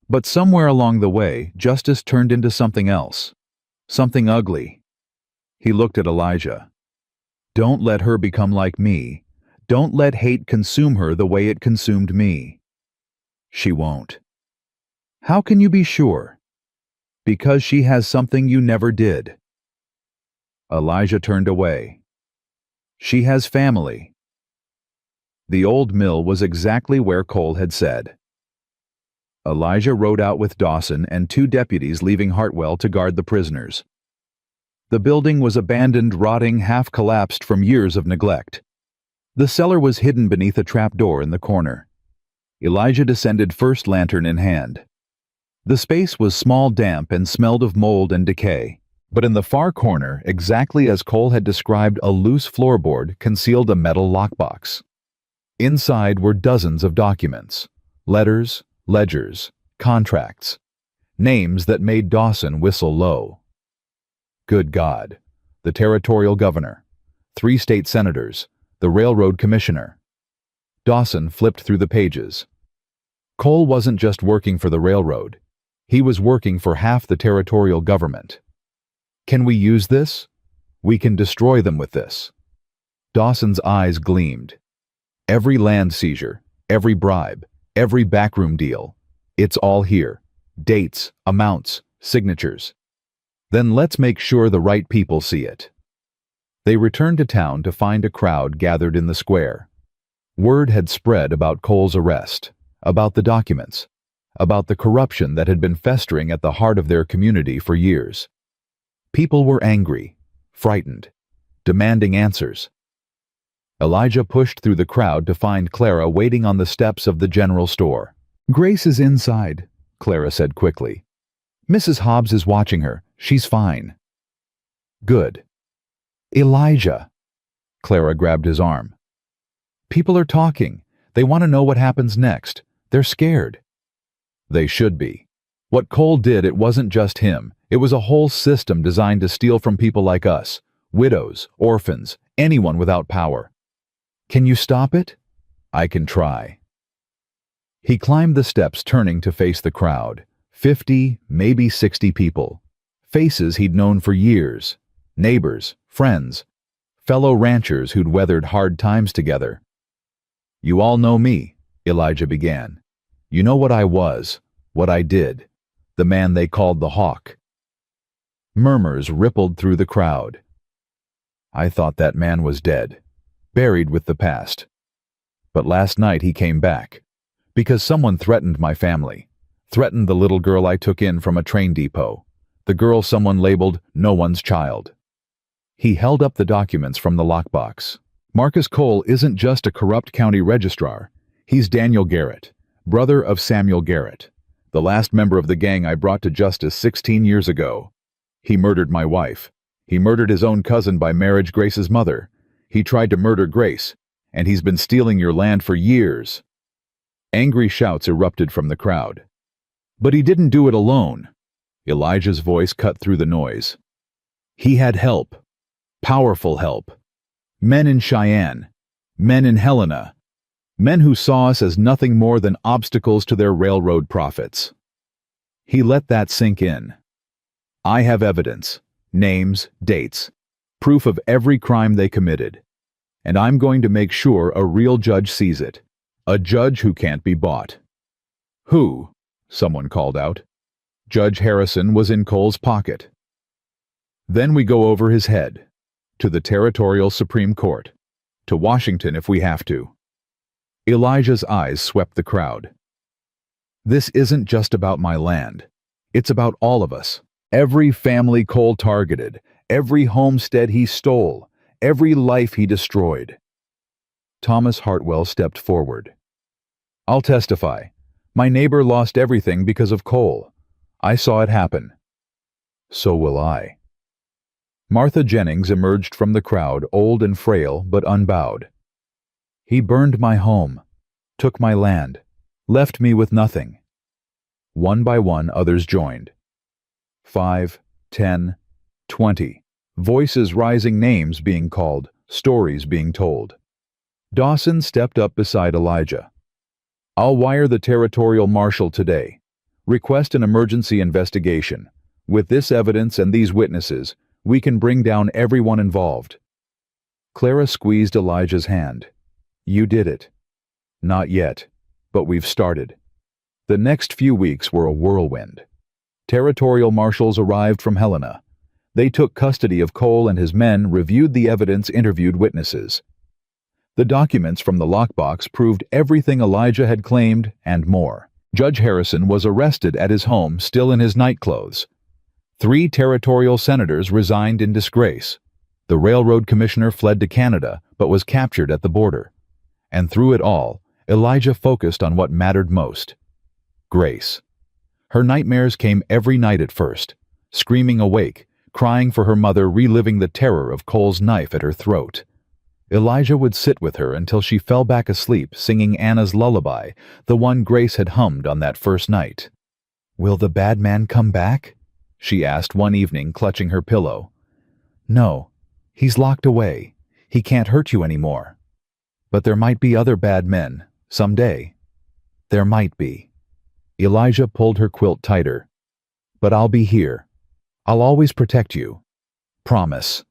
But somewhere along the way, justice turned into something else. Something ugly." He looked at Elijah. "Don't let her become like me. Don't let hate consume her the way it consumed me." "She won't." "How can you be sure?" "Because she has something you never did." Elijah turned away. "She has family." The old mill was exactly where Cole had said. Elijah rode out with Dawson and 2 deputies, leaving Hartwell to guard the prisoners. The building was abandoned, rotting, half-collapsed from years of neglect. The cellar was hidden beneath a trapdoor in the corner. Elijah descended first, lantern in hand. The space was small, damp, and smelled of mold and decay. But in the far corner, exactly as Cole had described, a loose floorboard concealed a metal lockbox. Inside were dozens of documents, letters, ledgers, contracts, names that made Dawson whistle low. Good God! The territorial governor, 3 state senators, the railroad commissioner. Dawson flipped through the pages. Cole wasn't just working for the railroad. He was working for half the territorial government. "Can we use this? We can destroy them with this." Dawson's eyes gleamed. "Every land seizure, every bribe, every backroom deal. It's all here. Dates, amounts, signatures. Then let's make sure the right people see it." They returned to town to find a crowd gathered in the square. Word had spread about Cole's arrest, about the documents, about the corruption that had been festering at the heart of their community for years. People were angry, frightened, demanding answers. Elijah pushed through the crowd to find Clara waiting on the steps of the general store. "Grace is inside," Clara said quickly. "Mrs. Hobbs is watching her. She's fine." "Good." "Elijah." Clara grabbed his arm. "People are talking. They want to know what happens next. They're scared." They should be. What Cole did, it wasn't just him. It was a whole system designed to steal from people like us, widows, orphans, anyone without power. "Can you stop it?" "I can try." He climbed the steps, turning to face the crowd. 50, maybe 60 people. Faces he'd known for years. Neighbors, friends, fellow ranchers who'd weathered hard times together. "You all know me," Elijah began. "You know what I was, what I did. The man they called the Hawk." Murmurs rippled through the crowd. "I thought that man was dead, buried with the past. But last night he came back. Because someone threatened my family. Threatened the little girl I took in from a train depot. The girl someone labeled no one's child." He held up the documents from the lockbox. "Marcus Cole isn't just a corrupt county registrar. He's Daniel Garrett, brother of Samuel Garrett, the last member of the gang I brought to justice 16 years ago. He murdered my wife. He murdered his own cousin by marriage, Grace's mother. He tried to murder Grace, and he's been stealing your land for years." Angry shouts erupted from the crowd. "But he didn't do it alone." Elijah's voice cut through the noise. "He had help. Powerful help. Men in Cheyenne. Men in Helena. Men who saw us as nothing more than obstacles to their railroad profits. He let that sink in. I have evidence, names, dates, proof of every crime they committed. And I'm going to make sure a real judge sees it. A judge who can't be bought. Who? Someone called out. Judge Harrison was in Cole's pocket. Then we go over his head. To the Territorial Supreme Court. To Washington if we have to. Elijah's eyes swept the crowd. This isn't just about my land. It's about all of us. Every family Cole targeted. Every homestead he stole. Every life he destroyed. Thomas Hartwell stepped forward. I'll testify. My neighbor lost everything because of Cole. I saw it happen. So will I. Martha Jennings emerged from the crowd, old and frail but unbowed. He burned my home, took my land, left me with nothing. One by one others joined. 5, 10, 20. Voices rising, names being called, stories being told. Dawson stepped up beside Elijah. I'll wire the territorial marshal today. Request an emergency investigation. With this evidence and these witnesses, we can bring down everyone involved. Clara squeezed Elijah's hand. You did it. Not yet, but we've started. The next few weeks were a whirlwind. Territorial marshals arrived from Helena. They took custody of Cole and his men, reviewed the evidence, interviewed witnesses. The documents from the lockbox proved everything Elijah had claimed and more. Judge Harrison was arrested at his home, still in his nightclothes. 3 territorial senators resigned in disgrace. The railroad commissioner fled to Canada, but was captured at the border. And through it all, Elijah focused on what mattered most. Grace. Her nightmares came every night at first, screaming awake, crying for her mother, reliving the terror of Cole's knife at her throat. Elijah would sit with her until she fell back asleep, singing Anna's lullaby, the one Grace had hummed on that first night. Will the bad man come back? She asked one evening, clutching her pillow. No, he's locked away. He can't hurt you anymore. But there might be other bad men, someday. There might be. Elijah pulled her quilt tighter. But I'll be here. I'll always protect you. Promise.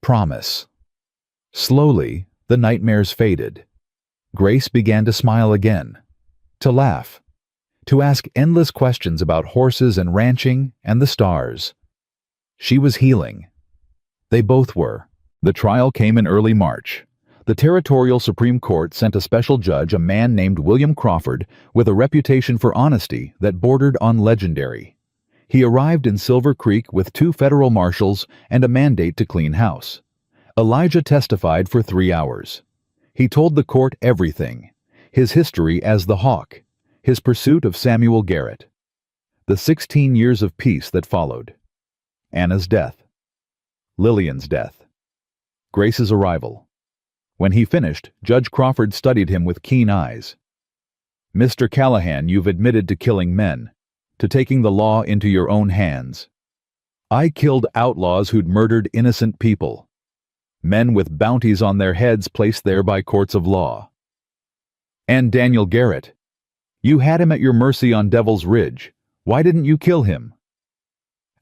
Promise. Slowly, the nightmares faded. Grace began to smile again, to laugh, to ask endless questions about horses and ranching and the stars. She was healing. They both were. The trial came in early March. The Territorial Supreme Court sent a special judge, a man named William Crawford, with a reputation for honesty that bordered on legendary. He arrived in Silver Creek with 2 federal marshals and a mandate to clean house. Elijah testified for 3 hours. He told the court everything, his history as the Hawk, his pursuit of Samuel Garrett, the 16 years of peace that followed, Anna's death, Lillian's death, Grace's arrival. When he finished, Judge Crawford studied him with keen eyes. Mr. Callahan, you've admitted to killing men, to taking the law into your own hands. I killed outlaws who'd murdered innocent people. Men with bounties on their heads placed there by courts of law. And Daniel Garrett. You had him at your mercy on Devil's Ridge. Why didn't you kill him?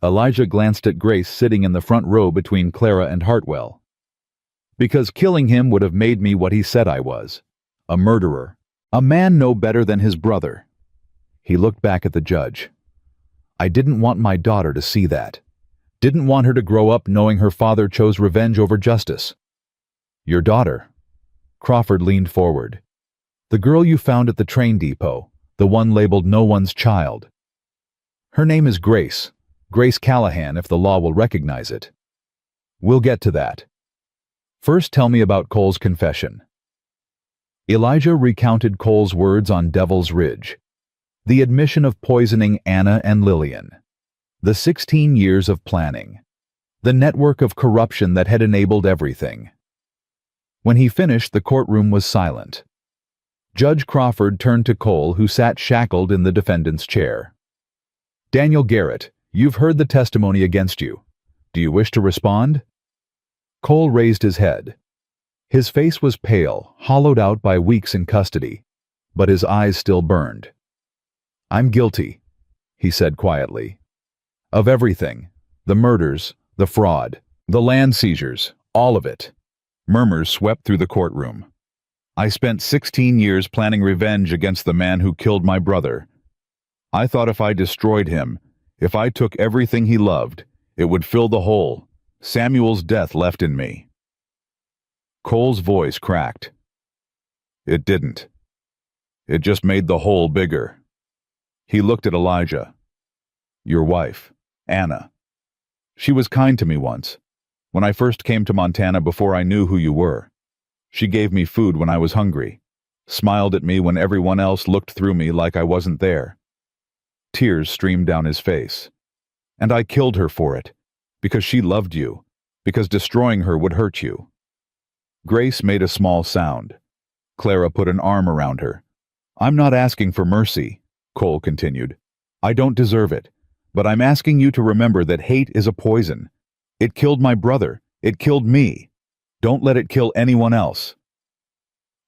Elijah glanced at Grace sitting in the front row between Clara and Hartwell. Because killing him would have made me what he said I was. A murderer. A man no better than his brother. He looked back at the judge. I didn't want my daughter to see that. Didn't want her to grow up knowing her father chose revenge over justice. Your daughter. Crawford leaned forward. The girl you found at the train depot, the one labeled no one's child. Her name is Grace. Grace Callahan, if the law will recognize it. We'll get to that. First, tell me about Cole's confession. Elijah recounted Cole's words on Devil's Ridge. The admission of poisoning Anna and Lillian. The 16 years of planning. The network of corruption that had enabled everything. When he finished, the courtroom was silent. Judge Crawford turned to Cole, who sat shackled in the defendant's chair. Daniel Garrett, you've heard the testimony against you. Do you wish to respond? Cole raised his head. His face was pale, hollowed out by weeks in custody, but his eyes still burned. "I'm guilty," he said quietly. "Of everything. The murders, the fraud, the land seizures, all of it." Murmurs swept through the courtroom. "I spent 16 years planning revenge against the man who killed my brother. I thought if I destroyed him, if I took everything he loved, it would fill the hole Samuel's death left in me." Cole's voice cracked. "It didn't. It just made the hole bigger." He looked at Elijah. "Your wife, Anna. She was kind to me once, when I first came to Montana before I knew who you were. She gave me food when I was hungry, smiled at me when everyone else looked through me like I wasn't there." Tears streamed down his face. "And I killed her for it, because she loved you, because destroying her would hurt you." Grace made a small sound. Clara put an arm around her. "I'm not asking for mercy," Cole continued. "I don't deserve it, but I'm asking you to remember that hate is a poison. It killed my brother. It killed me. Don't let it kill anyone else."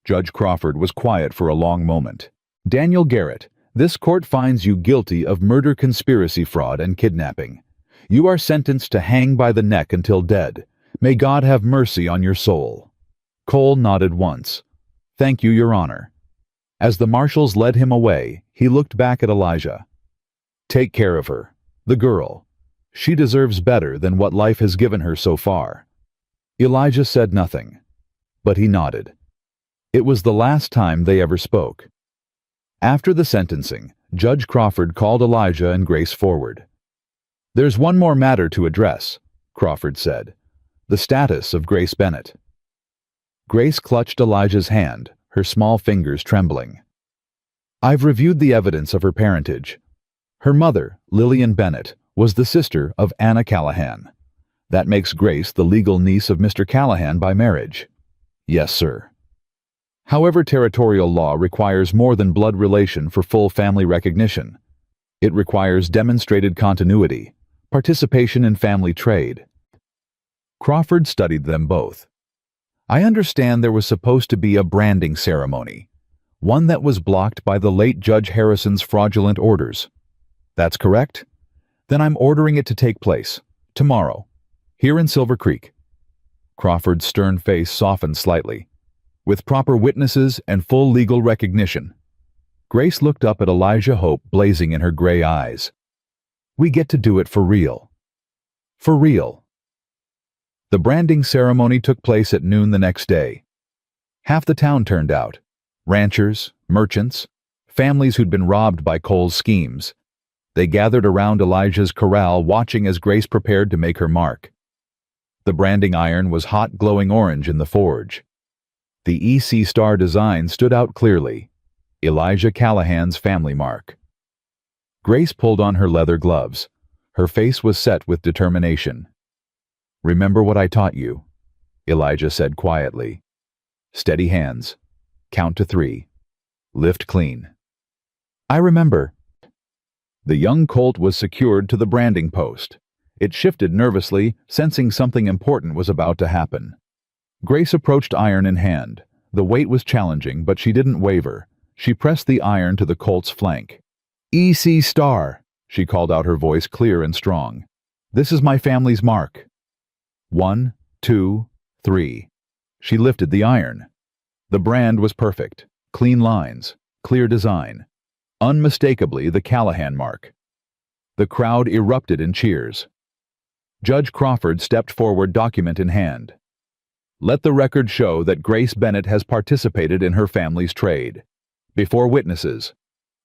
Judge Crawford was quiet for a long moment. "Daniel Garrett, this court finds you guilty of murder, conspiracy, fraud, and kidnapping. You are sentenced to hang by the neck until dead. May God have mercy on your soul." Cole nodded once. "Thank you, Your Honor." As the marshals led him away, he looked back at Elijah. "Take care of her, the girl. She deserves better than what life has given her so far." Elijah said nothing, but he nodded. It was the last time they ever spoke. After the sentencing, Judge Crawford called Elijah and Grace forward. "There's one more matter to address," Crawford said. "The status of Grace Bennett." Grace clutched Elijah's hand, her small fingers trembling. "I've reviewed the evidence of her parentage. Her mother, Lillian Bennett, was the sister of Anna Callahan. That makes Grace the legal niece of Mr. Callahan by marriage." "Yes, sir." "However, territorial law requires more than blood relation for full family recognition. It requires demonstrated continuity, participation in family trade." Crawford studied them both. "I understand there was supposed to be a branding ceremony, one that was blocked by the late Judge Harrison's fraudulent orders. That's correct? Then I'm ordering it to take place, tomorrow, here in Silver Creek." Crawford's stern face softened slightly. "With proper witnesses and full legal recognition." Grace looked up at Elijah, hope blazing in her gray eyes. "We get to do it for real." "For real." The branding ceremony took place at noon the next day. Half the town turned out. Ranchers, merchants, families who'd been robbed by Cole's schemes. They gathered around Elijah's corral, watching as Grace prepared to make her mark. The branding iron was hot, glowing orange in the forge. The EC star design stood out clearly, Elijah Callahan's family mark. Grace pulled on her leather gloves. Her face was set with determination. "Remember what I taught you," Elijah said quietly. "Steady hands. Count to 3. Lift clean." "I remember." The young colt was secured to the branding post. It shifted nervously, sensing something important was about to happen. Grace approached iron in hand. The weight was challenging, but she didn't waver. She pressed the iron to the colt's flank. "EC Star," she called out, her voice clear and strong. "This is my family's mark." 1, 2, 3. She lifted the iron. The brand was perfect. Clean lines, clear design. Unmistakably the Callahan mark. The crowd erupted in cheers. Judge Crawford stepped forward, document in hand. "Let the record show that Grace Bennett has participated in her family's trade, before witnesses,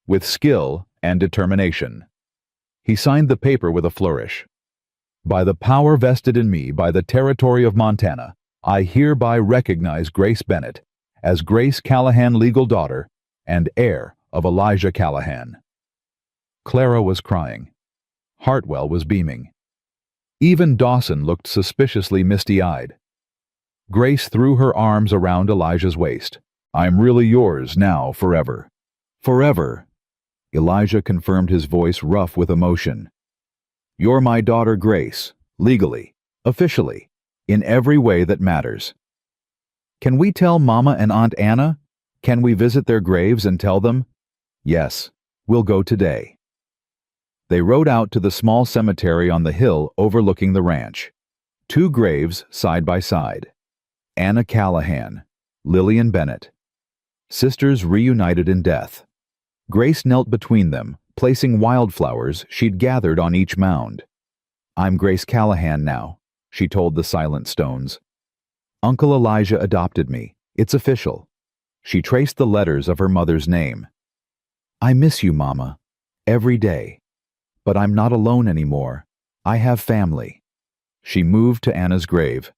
with skill and determination." He signed the paper with a flourish. "By the power vested in me by the territory of Montana, I hereby recognize Grace Bennett as Grace Callahan, legal daughter and heir of Elijah Callahan." Clara was crying. Hartwell was beaming. Even Dawson looked suspiciously misty-eyed. Grace threw her arms around Elijah's waist. "I'm really yours now, forever." "Forever," Elijah confirmed, his voice rough with emotion. "You're my daughter Grace, legally, officially, in every way that matters. Can we tell Mama and Aunt Anna? Can we visit their graves and tell them? Yes, we'll go today. They rode out to the small cemetery on the hill overlooking the ranch. 2 graves side by side. Anna Callahan, Lillian Bennett. Sisters reunited in death. Grace knelt between them, placing wildflowers she'd gathered on each mound. "I'm Grace Callahan now," she told the silent stones. "Uncle Elijah adopted me. It's official." She traced the letters of her mother's name. "I miss you, Mama, every day. But I'm not alone anymore. I have family." She moved to Anna's grave.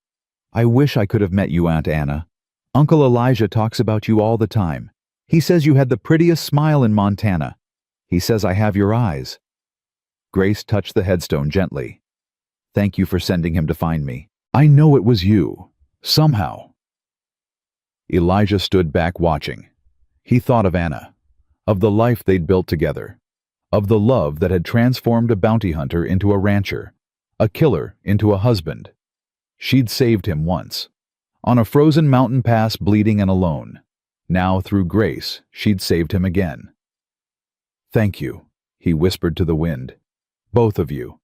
"I wish I could have met you, Aunt Anna. Uncle Elijah talks about you all the time. He says you had the prettiest smile in Montana. He says I have your eyes." Grace touched the headstone gently. "Thank you for sending him to find me. I know it was you. Somehow." Elijah stood back watching. He thought of Anna, of the life they'd built together, of the love that had transformed a bounty hunter into a rancher, a killer into a husband. She'd saved him once, on a frozen mountain pass, bleeding and alone. Now, through Grace, she'd saved him again. "Thank you," he whispered to the wind. "Both of you."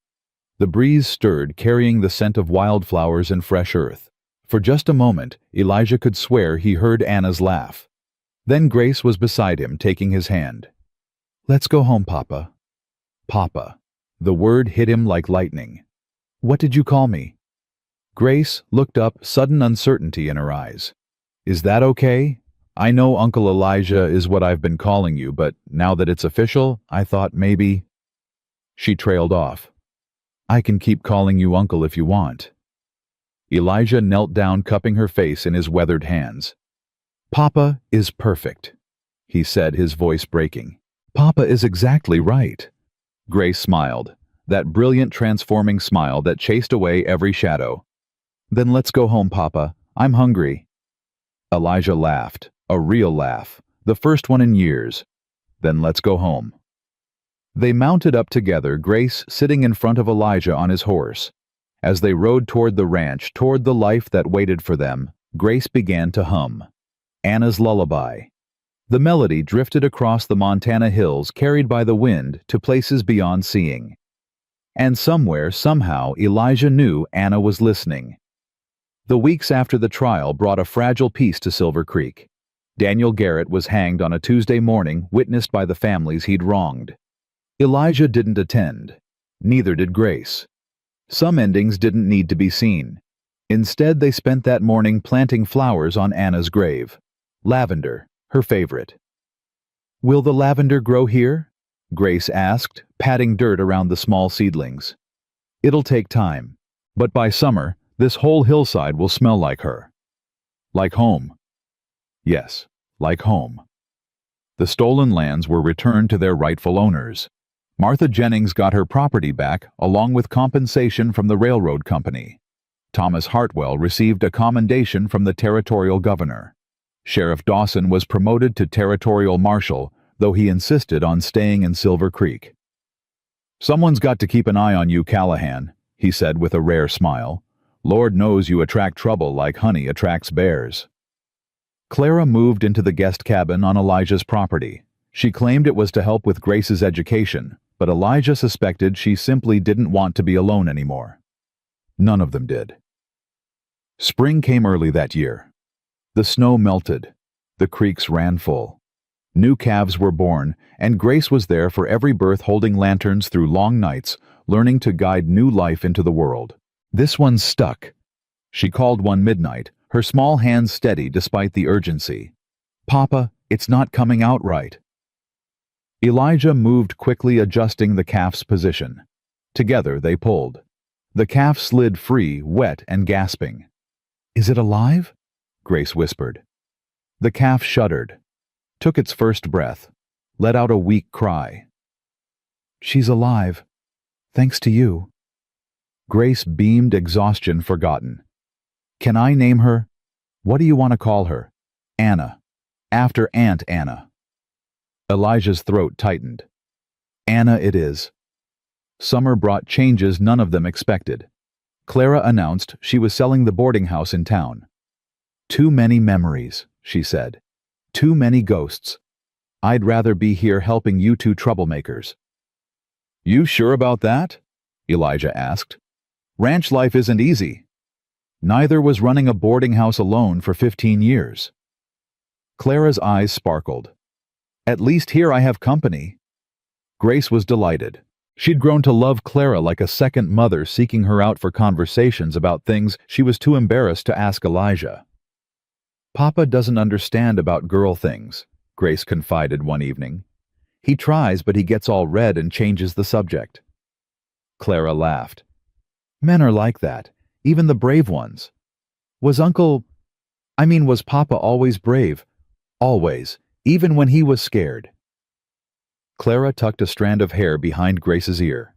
The breeze stirred, carrying the scent of wildflowers and fresh earth. For just a moment, Elijah could swear he heard Anna's laugh. Then Grace was beside him, taking his hand. "Let's go home, Papa." Papa. The word hit him like lightning. "What did you call me?" Grace looked up, sudden uncertainty in her eyes. "Is that okay? I know Uncle Elijah is what I've been calling you, but now that it's official, I thought maybe—" She trailed off. "I can keep calling you Uncle if you want." Elijah knelt down, cupping her face in his weathered hands. "Papa is perfect," he said, his voice breaking. "Papa is exactly right." Grace smiled, that brilliant transforming smile that chased away every shadow. "Then let's go home, Papa. I'm hungry." Elijah laughed, a real laugh, the first one in years. "Then let's go home." They mounted up together, Grace sitting in front of Elijah on his horse. As they rode toward the ranch, toward the life that waited for them, Grace began to hum Anna's lullaby. The melody drifted across the Montana hills, carried by the wind to places beyond seeing. And somewhere, somehow, Elijah knew Anna was listening. The weeks after the trial brought a fragile peace to Silver Creek. Daniel Garrett was hanged on a Tuesday morning, witnessed by the families he'd wronged. Elijah didn't attend. Neither did Grace. Some endings didn't need to be seen. Instead, they spent that morning planting flowers on Anna's grave. Lavender, her favorite. "Will the lavender grow here?" Grace asked, patting dirt around the small seedlings. "It'll take time, but by summer, this whole hillside will smell like her." "Like home." Yes, like home. The stolen lands were returned to their rightful owners. Martha Jennings got her property back, along with compensation from the railroad company. Thomas Hartwell received a commendation from the territorial governor. Sheriff Dawson was promoted to territorial marshal, though he insisted on staying in Silver Creek. "Someone's got to keep an eye on you, Callahan," he said with a rare smile. "Lord knows you attract trouble like honey attracts bears." Clara moved into the guest cabin on Elijah's property. She claimed it was to help with Grace's education, but Elijah suspected she simply didn't want to be alone anymore. None of them did. Spring came early that year. The snow melted. The creeks ran full. New calves were born, and Grace was there for every birth, holding lanterns through long nights, learning to guide new life into the world. "This one's stuck." She called one midnight, her small hands steady despite the urgency. "Papa, it's not coming out right." Elijah moved quickly, adjusting the calf's position. Together they pulled. The calf slid free, wet and gasping. "Is it alive?" Grace whispered. The calf shuddered, took its first breath, let out a weak cry. "She's alive, thanks to you." Grace beamed, exhaustion forgotten. "Can I name her?" "What do you want to call her?" "Anna, after Aunt Anna." Elijah's throat tightened. "Anna it is." Summer brought changes none of them expected. Clara announced she was selling the boarding house in town. "Too many memories," she said. "Too many ghosts. I'd rather be here helping you two troublemakers." "You sure about that?" Elijah asked. "Ranch life isn't easy." Neither was running a boarding house alone for 15 years. Clara's eyes sparkled. "At least here I have company." Grace was delighted. She'd grown to love Clara like a second mother, seeking her out for conversations about things she was too embarrassed to ask Elijah. "Papa doesn't understand about girl things," Grace confided one evening. "He tries, but he gets all red and changes the subject." Clara laughed. "Men are like that, even the brave ones. Was Papa always brave? Always, even when he was scared." Clara tucked a strand of hair behind Grace's ear.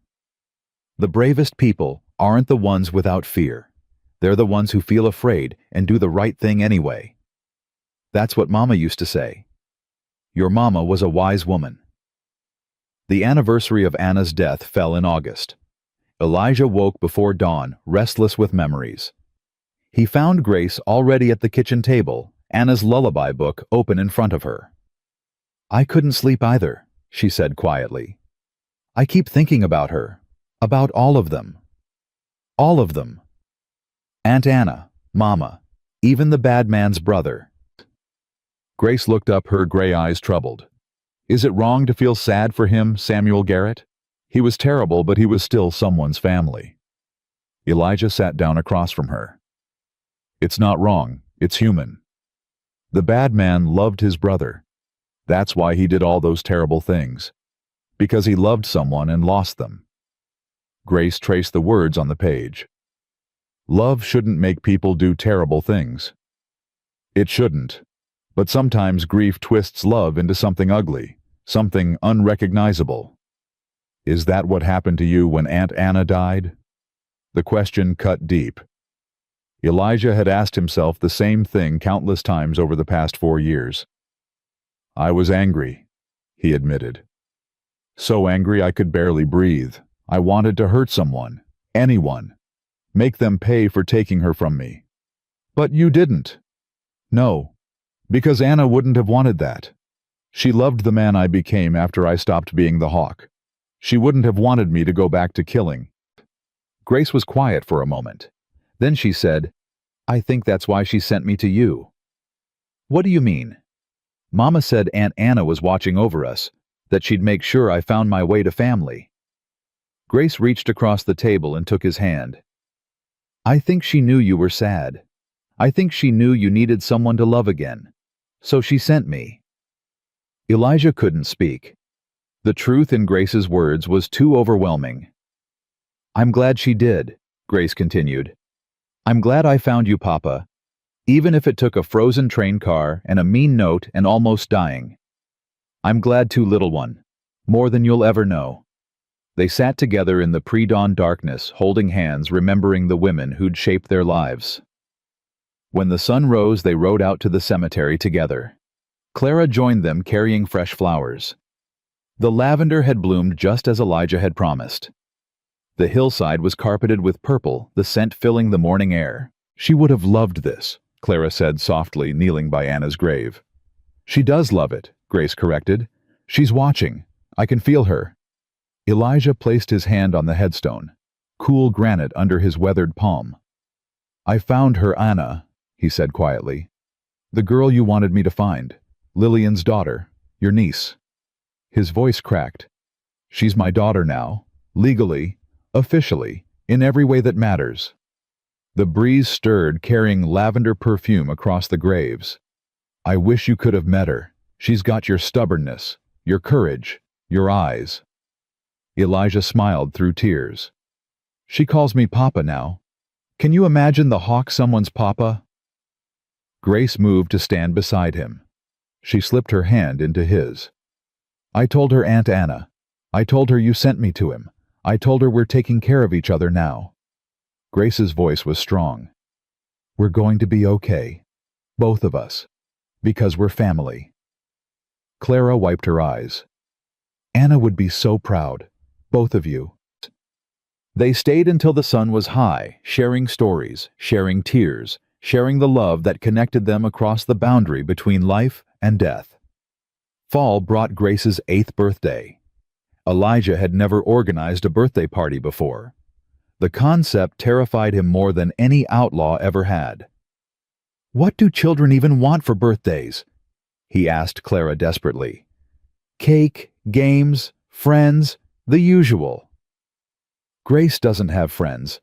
"The bravest people aren't the ones without fear. They're the ones who feel afraid and do the right thing anyway. That's what Mama used to say. Your Mama was a wise woman." The anniversary of Anna's death fell in August. Elijah woke before dawn, restless with memories. He found Grace already at the kitchen table, Anna's lullaby book open in front of her. "I couldn't sleep either," she said quietly. "I keep thinking about her, about all of them. All of them. Aunt Anna, Mama, even the bad man's brother." Grace looked up, her gray eyes troubled. "Is it wrong to feel sad for him, Samuel Garrett? He was terrible, but he was still someone's family." Elijah sat down across from her. "It's not wrong, it's human. The bad man loved his brother. That's why he did all those terrible things. Because he loved someone and lost them." Grace traced the words on the page. "Love shouldn't make people do terrible things." It shouldn't. But sometimes grief twists love into something ugly, something unrecognizable. Is that what happened to you when Aunt Anna died? The question cut deep. Elijah had asked himself the same thing countless times over the past 4 years. "I was angry," he admitted. "So angry I could barely breathe. I wanted to hurt someone, anyone, make them pay for taking her from me. But you didn't." "No, because Anna wouldn't have wanted that. She loved the man I became after I stopped being the hawk. She wouldn't have wanted me to go back to killing." Grace was quiet for a moment. Then she said, "I think that's why she sent me to you." "What do you mean?" "Mama said Aunt Anna was watching over us, that she'd make sure I found my way to family." Grace reached across the table and took his hand. "I think she knew you were sad. I think she knew you needed someone to love again. So she sent me." Elijah couldn't speak. The truth in Grace's words was too overwhelming. "I'm glad she did," Grace continued. "I'm glad I found you, Papa, even if it took a frozen train car and a mean note and almost dying. I'm glad too, little one, more than you'll ever know." They sat together in the pre-dawn darkness, holding hands, remembering the women who'd shaped their lives. When the sun rose, they rode out to the cemetery together. Clara joined them, carrying fresh flowers. The lavender had bloomed just as Elijah had promised. The hillside was carpeted with purple, the scent filling the morning air. "She would have loved this," Clara said softly, kneeling by Anna's grave. "She does love it," Grace corrected. "She's watching. I can feel her." Elijah placed his hand on the headstone, cool granite under his weathered palm. "I found her, Anna," he said quietly. "The girl you wanted me to find. Lillian's daughter, your niece." His voice cracked. "She's my daughter now, legally, officially, in every way that matters." The breeze stirred, carrying lavender perfume across the graves. "I wish you could have met her. She's got your stubbornness, your courage, your eyes." Elijah smiled through tears. "She calls me Papa now. Can you imagine the hawk someone's Papa?" Grace moved to stand beside him. She slipped her hand into his. "I told her Aunt Anna. I told her you sent me to him. I told her we're taking care of each other now." Grace's voice was strong. "We're going to be okay. Both of us. Because we're family." Clara wiped her eyes. "Anna would be so proud. Both of you." They stayed until the sun was high, sharing stories, sharing tears, sharing the love that connected them across the boundary between life and death. Fall brought Grace's 8th birthday. Elijah had never organized a birthday party before. The concept terrified him more than any outlaw ever had. "What do children even want for birthdays?" he asked Clara desperately. "Cake, games, friends, the usual." Grace doesn't have friends.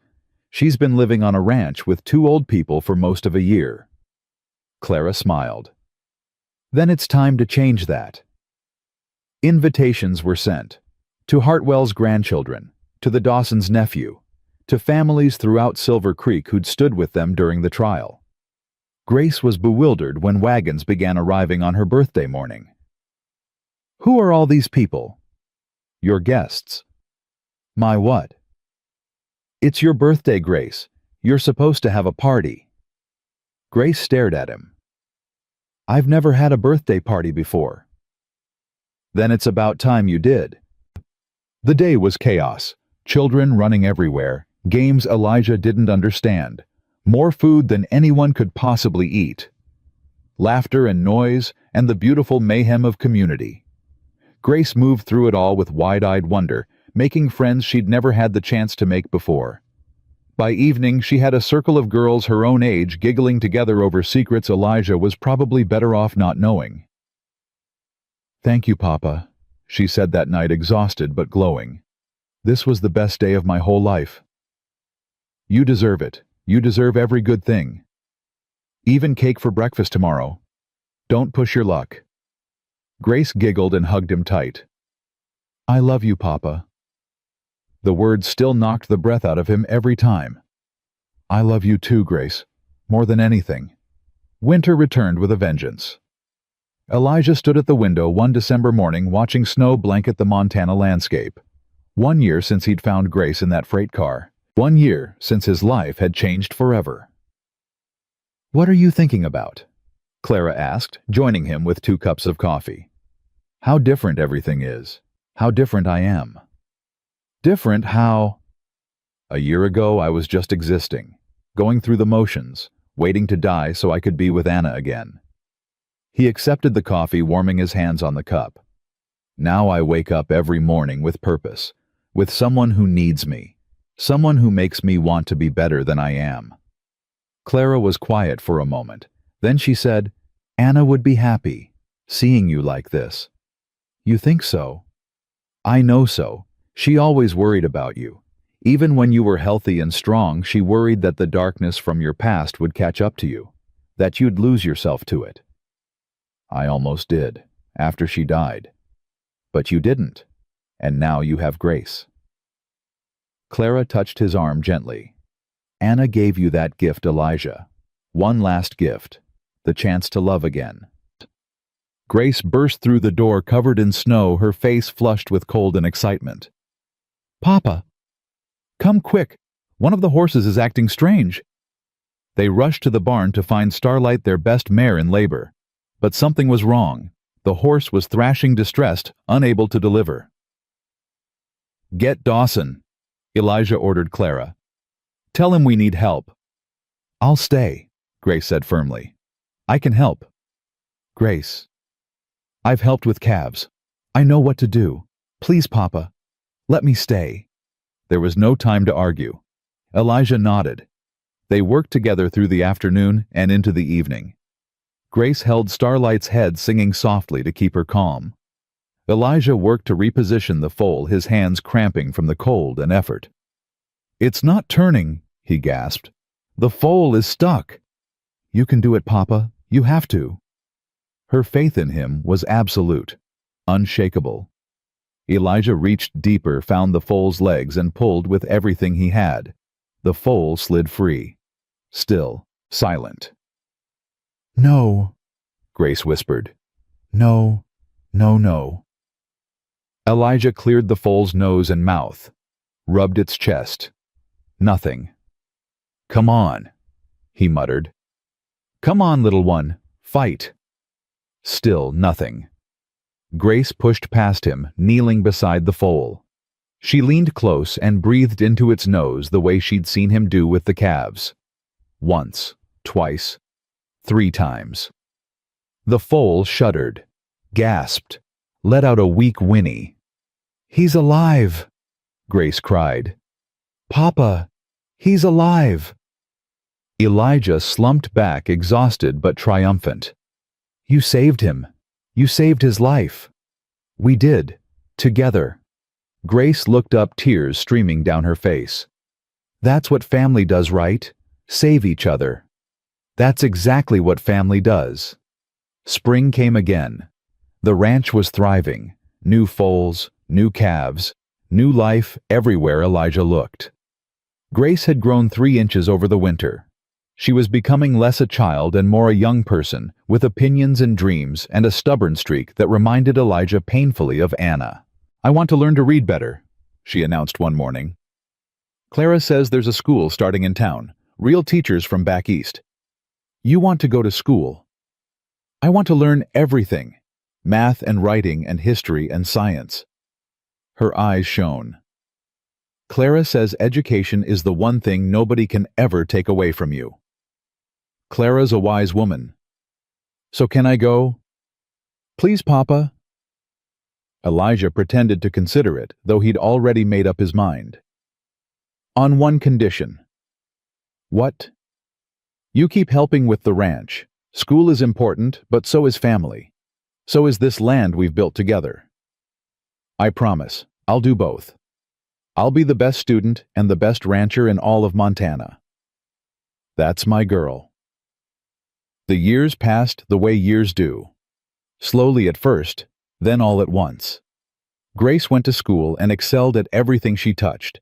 She's been living on a ranch with 2 old people for most of a year. Clara smiled. Then it's time to change that. Invitations were sent to Hartwell's grandchildren, to the Dawsons' nephew, to families throughout Silver Creek who'd stood with them during the trial. Grace was bewildered when wagons began arriving on her birthday morning. "Who are all these people?" "Your guests." "My what?" "It's your birthday, Grace. You're supposed to have a party." Grace stared at him. "I've never had a birthday party before." "Then it's about time you did." The day was chaos. Children running everywhere, games Elijah didn't understand, more food than anyone could possibly eat. Laughter and noise, and the beautiful mayhem of community. Grace moved through it all with wide-eyed wonder, making friends she'd never had the chance to make before. By evening, she had a circle of girls her own age giggling together over secrets Elijah was probably better off not knowing. "Thank you, Papa," she said that night, exhausted but glowing. "This was the best day of my whole life." "You deserve it. You deserve every good thing. Even cake for breakfast tomorrow. Don't push your luck." Grace giggled and hugged him tight. "I love you, Papa." The words still knocked the breath out of him every time. "I love you too, Grace. More than anything." Winter returned with a vengeance. Elijah stood at the window one December morning watching snow blanket the Montana landscape. 1 year since he'd found Grace in that freight car. 1 year since his life had changed forever. "What are you thinking about?" Clara asked, joining him with 2 cups of coffee. "How different everything is. How different I am." "Different how?" "A year ago I was just existing, going through the motions, waiting to die so I could be with Anna again." He accepted the coffee, warming his hands on the cup. "Now I wake up every morning with purpose, with someone who needs me, someone who makes me want to be better than I am." Clara was quiet for a moment. Then she said, "Anna would be happy, seeing you like this." "You think so?" "I know so. She always worried about you. Even when you were healthy and strong, she worried that the darkness from your past would catch up to you, that you'd lose yourself to it." "I almost did, after she died. But you didn't, and now you have Grace." Clara touched his arm gently. "Anna gave you that gift, Elijah. One last gift, the chance to love again." Grace burst through the door covered in snow, her face flushed with cold and excitement. "Papa! Come quick! One of the horses is acting strange." They rushed to the barn to find Starlight, their best mare, in labor. But something was wrong. The horse was thrashing, distressed, unable to deliver. "Get Dawson," Elijah ordered Clara. "Tell him we need help." "I'll stay," Grace said firmly. "I can help." "Grace, I've helped with calves. I know what to do. Please, Papa, let me stay." There was no time to argue. Elijah nodded. They worked together through the afternoon and into the evening. Grace held Starlight's head, singing softly to keep her calm. Elijah worked to reposition the foal, his hands cramping from the cold and effort. "It's not turning," he gasped. "The foal is stuck." "You can do it, Papa. You have to." Her faith in him was absolute, unshakable. Elijah reached deeper, found the foal's legs, and pulled with everything he had. The foal slid free. Still, silent. "No," Grace whispered. "No, no, no." Elijah cleared the foal's nose and mouth, rubbed its chest. Nothing. "Come on," he muttered. "Come on, little one, fight." Still nothing. Grace pushed past him, kneeling beside the foal. She leaned close and breathed into its nose the way she'd seen him do with the calves. Once, twice, 3 times. The foal shuddered, gasped, let out a weak whinny. "He's alive!" Grace cried. "Papa, he's alive!" Elijah slumped back, exhausted but triumphant. "You saved him. You saved his life." "We did. Together." Grace looked up, tears streaming down her face. "That's what family does, right? Save each other." "That's exactly what family does." Spring came again. The ranch was thriving. New foals, new calves, new life everywhere Elijah looked. Grace had grown 3 inches over the winter. She was becoming less a child and more a young person, with opinions and dreams and a stubborn streak that reminded Elijah painfully of Anna. "I want to learn to read better," she announced one morning. "Clara says there's a school starting in town, real teachers from back east. You want to go to school?" "I want to learn everything, math and writing and history and science." Her eyes shone. "Clara says education is the one thing nobody can ever take away from you." "Clara's a wise woman." "So can I go?" "Please, Papa." Elijah pretended to consider it, though he'd already made up his mind. "On one condition." "What?" "You keep helping with the ranch. School is important, but so is family. So is this land we've built together." "I promise. I'll do both. I'll be the best student and the best rancher in all of Montana." "That's my girl." The years passed the way years do. Slowly at first, then all at once. Grace went to school and excelled at everything she touched.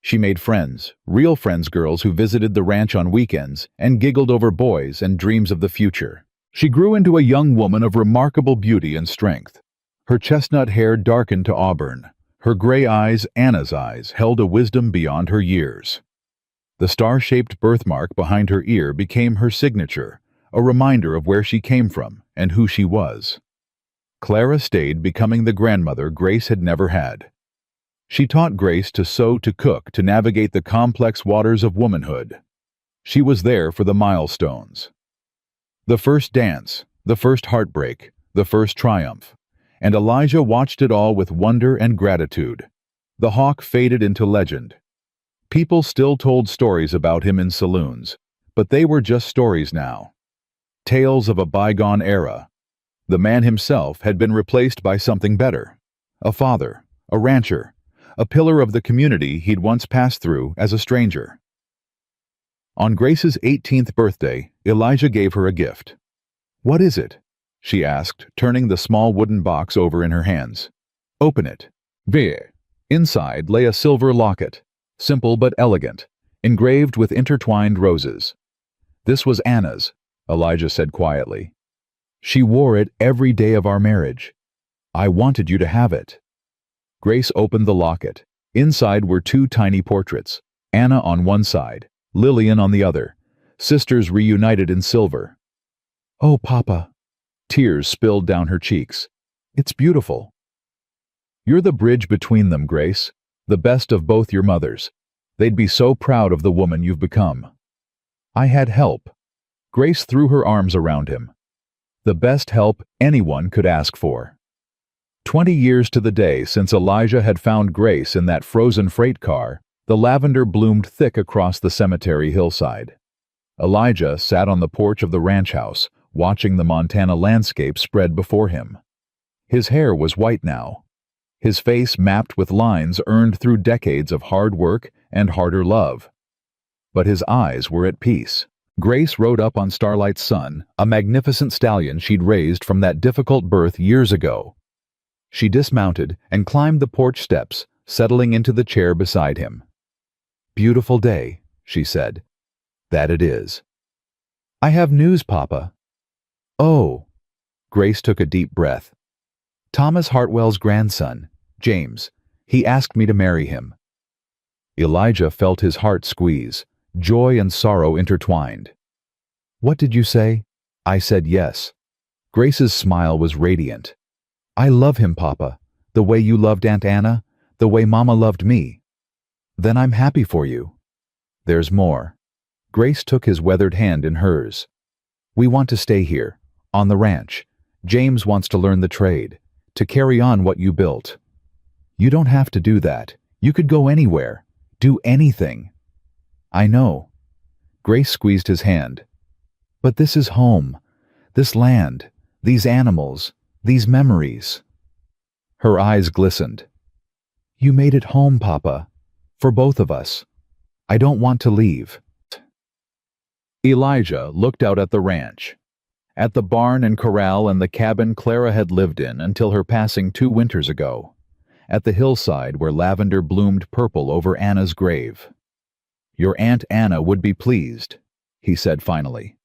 She made friends, real friends, girls who visited the ranch on weekends and giggled over boys and dreams of the future. She grew into a young woman of remarkable beauty and strength. Her chestnut hair darkened to auburn. Her gray eyes, Anna's eyes, held a wisdom beyond her years. The star-shaped birthmark behind her ear became her signature, a reminder of where she came from and who she was. Clara stayed, becoming the grandmother Grace had never had. She taught Grace to sew, to cook, to navigate the complex waters of womanhood. She was there for the milestones. The first dance, the first heartbreak, the first triumph. And Elijah watched it all with wonder and gratitude. The hawk faded into legend. People still told stories about him in saloons, but they were just stories now. Tales of a bygone era. The man himself had been replaced by something better. A father, a rancher, a pillar of the community he'd once passed through as a stranger. On Grace's 18th birthday, Elijah gave her a gift. "What is it?" she asked, turning the small wooden box over in her hands. "Open it." There. Inside lay a silver locket, simple but elegant, engraved with intertwined roses. "This was Anna's," Elijah said quietly. "She wore it every day of our marriage. I wanted you to have it." Grace opened the locket. Inside were 2 tiny portraits, Anna on one side, Lillian on the other, sisters reunited in silver. "Oh, Papa." Tears spilled down her cheeks. "It's beautiful." "You're the bridge between them, Grace, the best of both your mothers. They'd be so proud of the woman you've become." "I had help." Grace threw her arms around him. "The best help anyone could ask for." 20 years to the day since Elijah had found Grace in that frozen freight car, the lavender bloomed thick across the cemetery hillside. Elijah sat on the porch of the ranch house, watching the Montana landscape spread before him. His hair was white now, his face mapped with lines earned through decades of hard work and harder love. But his eyes were at peace. Grace rode up on Starlight's son, a magnificent stallion she'd raised from that difficult birth years ago. She dismounted and climbed the porch steps, settling into the chair beside him. "Beautiful day," she said. "That it is." "I have news, Papa." "Oh." Grace took a deep breath. "Thomas Hartwell's grandson, James. He asked me to marry him." Elijah felt his heart squeeze, joy and sorrow intertwined. "What did you say?" "I said yes." Grace's smile was radiant. "I love him, Papa, the way you loved Aunt Anna, The way Mama loved me. Then I'm happy for you. There's more. Grace took his weathered hand in hers. We want to stay here, on the ranch. James wants to learn the trade, to carry on what you built. You don't have to do that. You could go anywhere, do anything. I know. Grace squeezed his hand. But this is home, this land, these animals, these memories. Her eyes glistened. You made it home, Papa, for both of us. I don't want to leave. Elijah looked out at the ranch, at the barn and corral and the cabin Clara had lived in until her passing 2 winters ago, at the hillside where lavender bloomed purple over Anna's grave. Your Aunt Anna would be pleased, he said finally.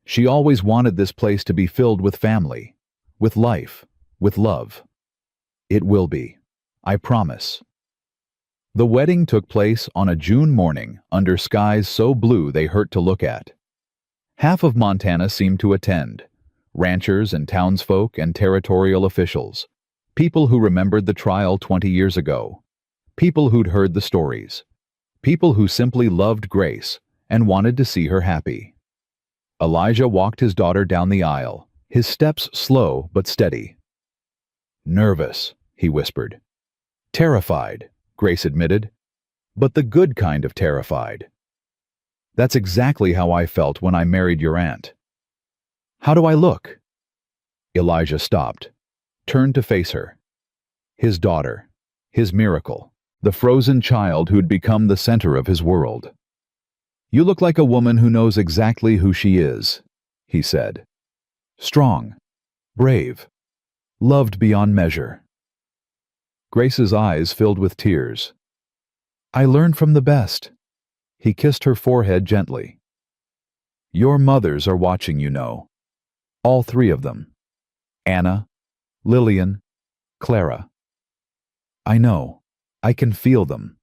She always wanted this place to be filled with family, with life, with love. It will be, I promise. The wedding took place on a June morning under skies so blue they hurt to look at. Half of Montana seemed to attend, ranchers and townsfolk and territorial officials, people who remembered the trial 20 years ago, people who'd heard the stories, people who simply loved Grace and wanted to see her happy. Elijah walked his daughter down the aisle, his steps slow but steady. Nervous, he whispered. Terrified, Grace admitted, but the good kind of terrified. That's exactly how I felt when I married your aunt. How do I look? Elijah stopped, turned to face her. His daughter, his miracle, the frozen child who'd become the center of his world. You look like a woman who knows exactly who she is, he said. Strong, brave, loved beyond measure. Grace's eyes filled with tears. I learned from the best. He kissed her forehead gently. Your mothers are watching, you know. All 3 of them. Anna, Lillian, Clara. I know. I can feel them.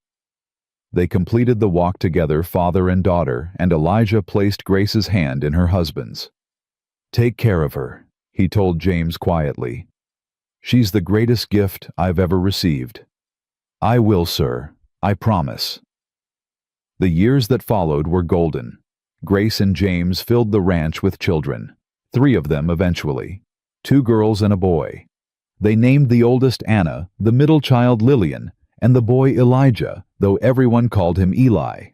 They completed the walk together, father and daughter, and Elijah placed Grace's hand in her husband's. Take care of her, he told James quietly. She's the greatest gift I've ever received. I will, sir. I promise. The years that followed were golden. Grace and James filled the ranch with children, 3 of them eventually, 2 girls and a boy. They named the oldest Anna, the middle child Lillian, and the boy Elijah, though everyone called him Eli.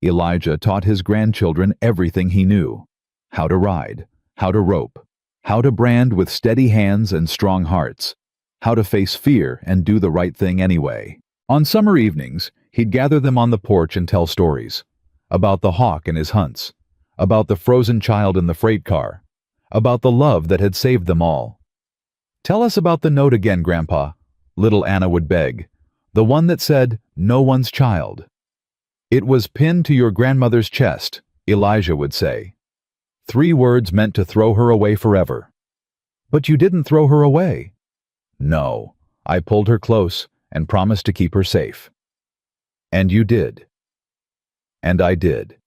Elijah taught his grandchildren everything he knew: how to ride, how to rope, how to brand with steady hands and strong hearts, how to face fear and do the right thing anyway. On summer evenings, he'd gather them on the porch and tell stories. About the hawk and his hunts, about the frozen child in the freight car, about the love that had saved them all. Tell us about the note again, Grandpa, little Anna would beg, the one that said, no one's child. It was pinned to your grandmother's chest, Elijah would say. 3 words meant to throw her away forever. But you didn't throw her away. No, I pulled her close and promised to keep her safe. And you did. And I did.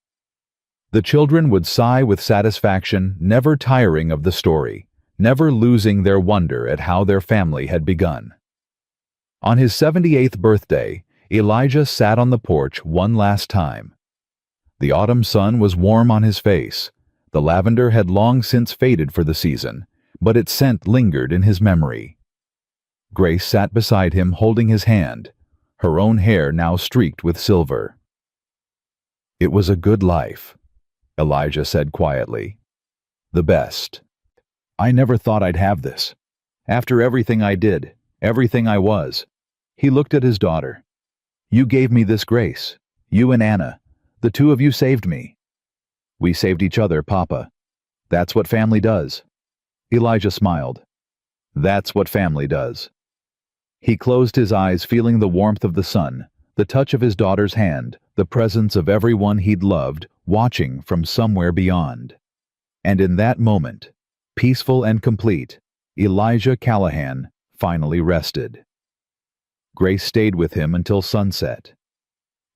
The children would sigh with satisfaction, never tiring of the story, never losing their wonder at how their family had begun. On his 78th birthday, Elijah sat on the porch one last time. The autumn sun was warm on his face. The lavender had long since faded for the season, but its scent lingered in his memory. Grace sat beside him holding his hand, her own hair now streaked with silver. It was a good life, Elijah said quietly. The best. I never thought I'd have this. After everything I did, everything I was. He looked at his daughter. You gave me this grace. You and Anna. The 2 of you saved me. We saved each other, Papa. That's what family does. Elijah smiled. That's what family does. He closed his eyes, feeling the warmth of the sun, the touch of his daughter's hand, the presence of everyone he'd loved, watching from somewhere beyond. And in that moment, peaceful and complete, Elijah Callahan finally rested. Grace stayed with him until sunset.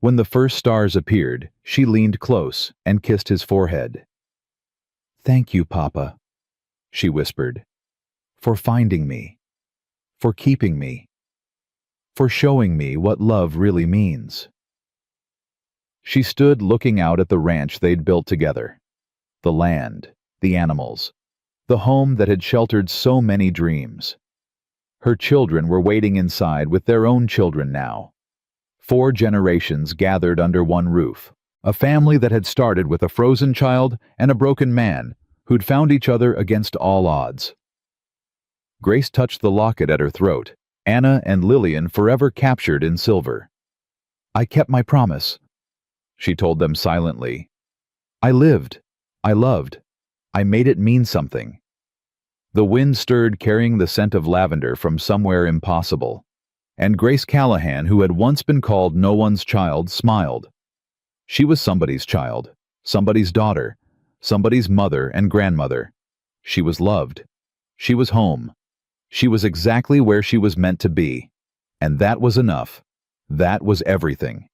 When the first stars appeared, she leaned close and kissed his forehead. Thank you, Papa, she whispered, for finding me, for keeping me. for showing me what love really means." She stood looking out at the ranch they'd built together. The land, the animals, the home that had sheltered so many dreams. Her children were waiting inside with their own children now. 4 generations gathered under one roof. A family that had started with a frozen child and a broken man who'd found each other against all odds. Grace touched the locket at her throat, Anna and Lillian forever captured in silver. "I kept my promise," she told them silently. "I lived. I loved. I made it mean something." The wind stirred, carrying the scent of lavender from somewhere impossible. And Grace Callahan, who had once been called no one's child, smiled. She was somebody's child, somebody's daughter, somebody's mother and grandmother. She was loved. She was home. She was exactly where she was meant to be. And that was enough. That was everything.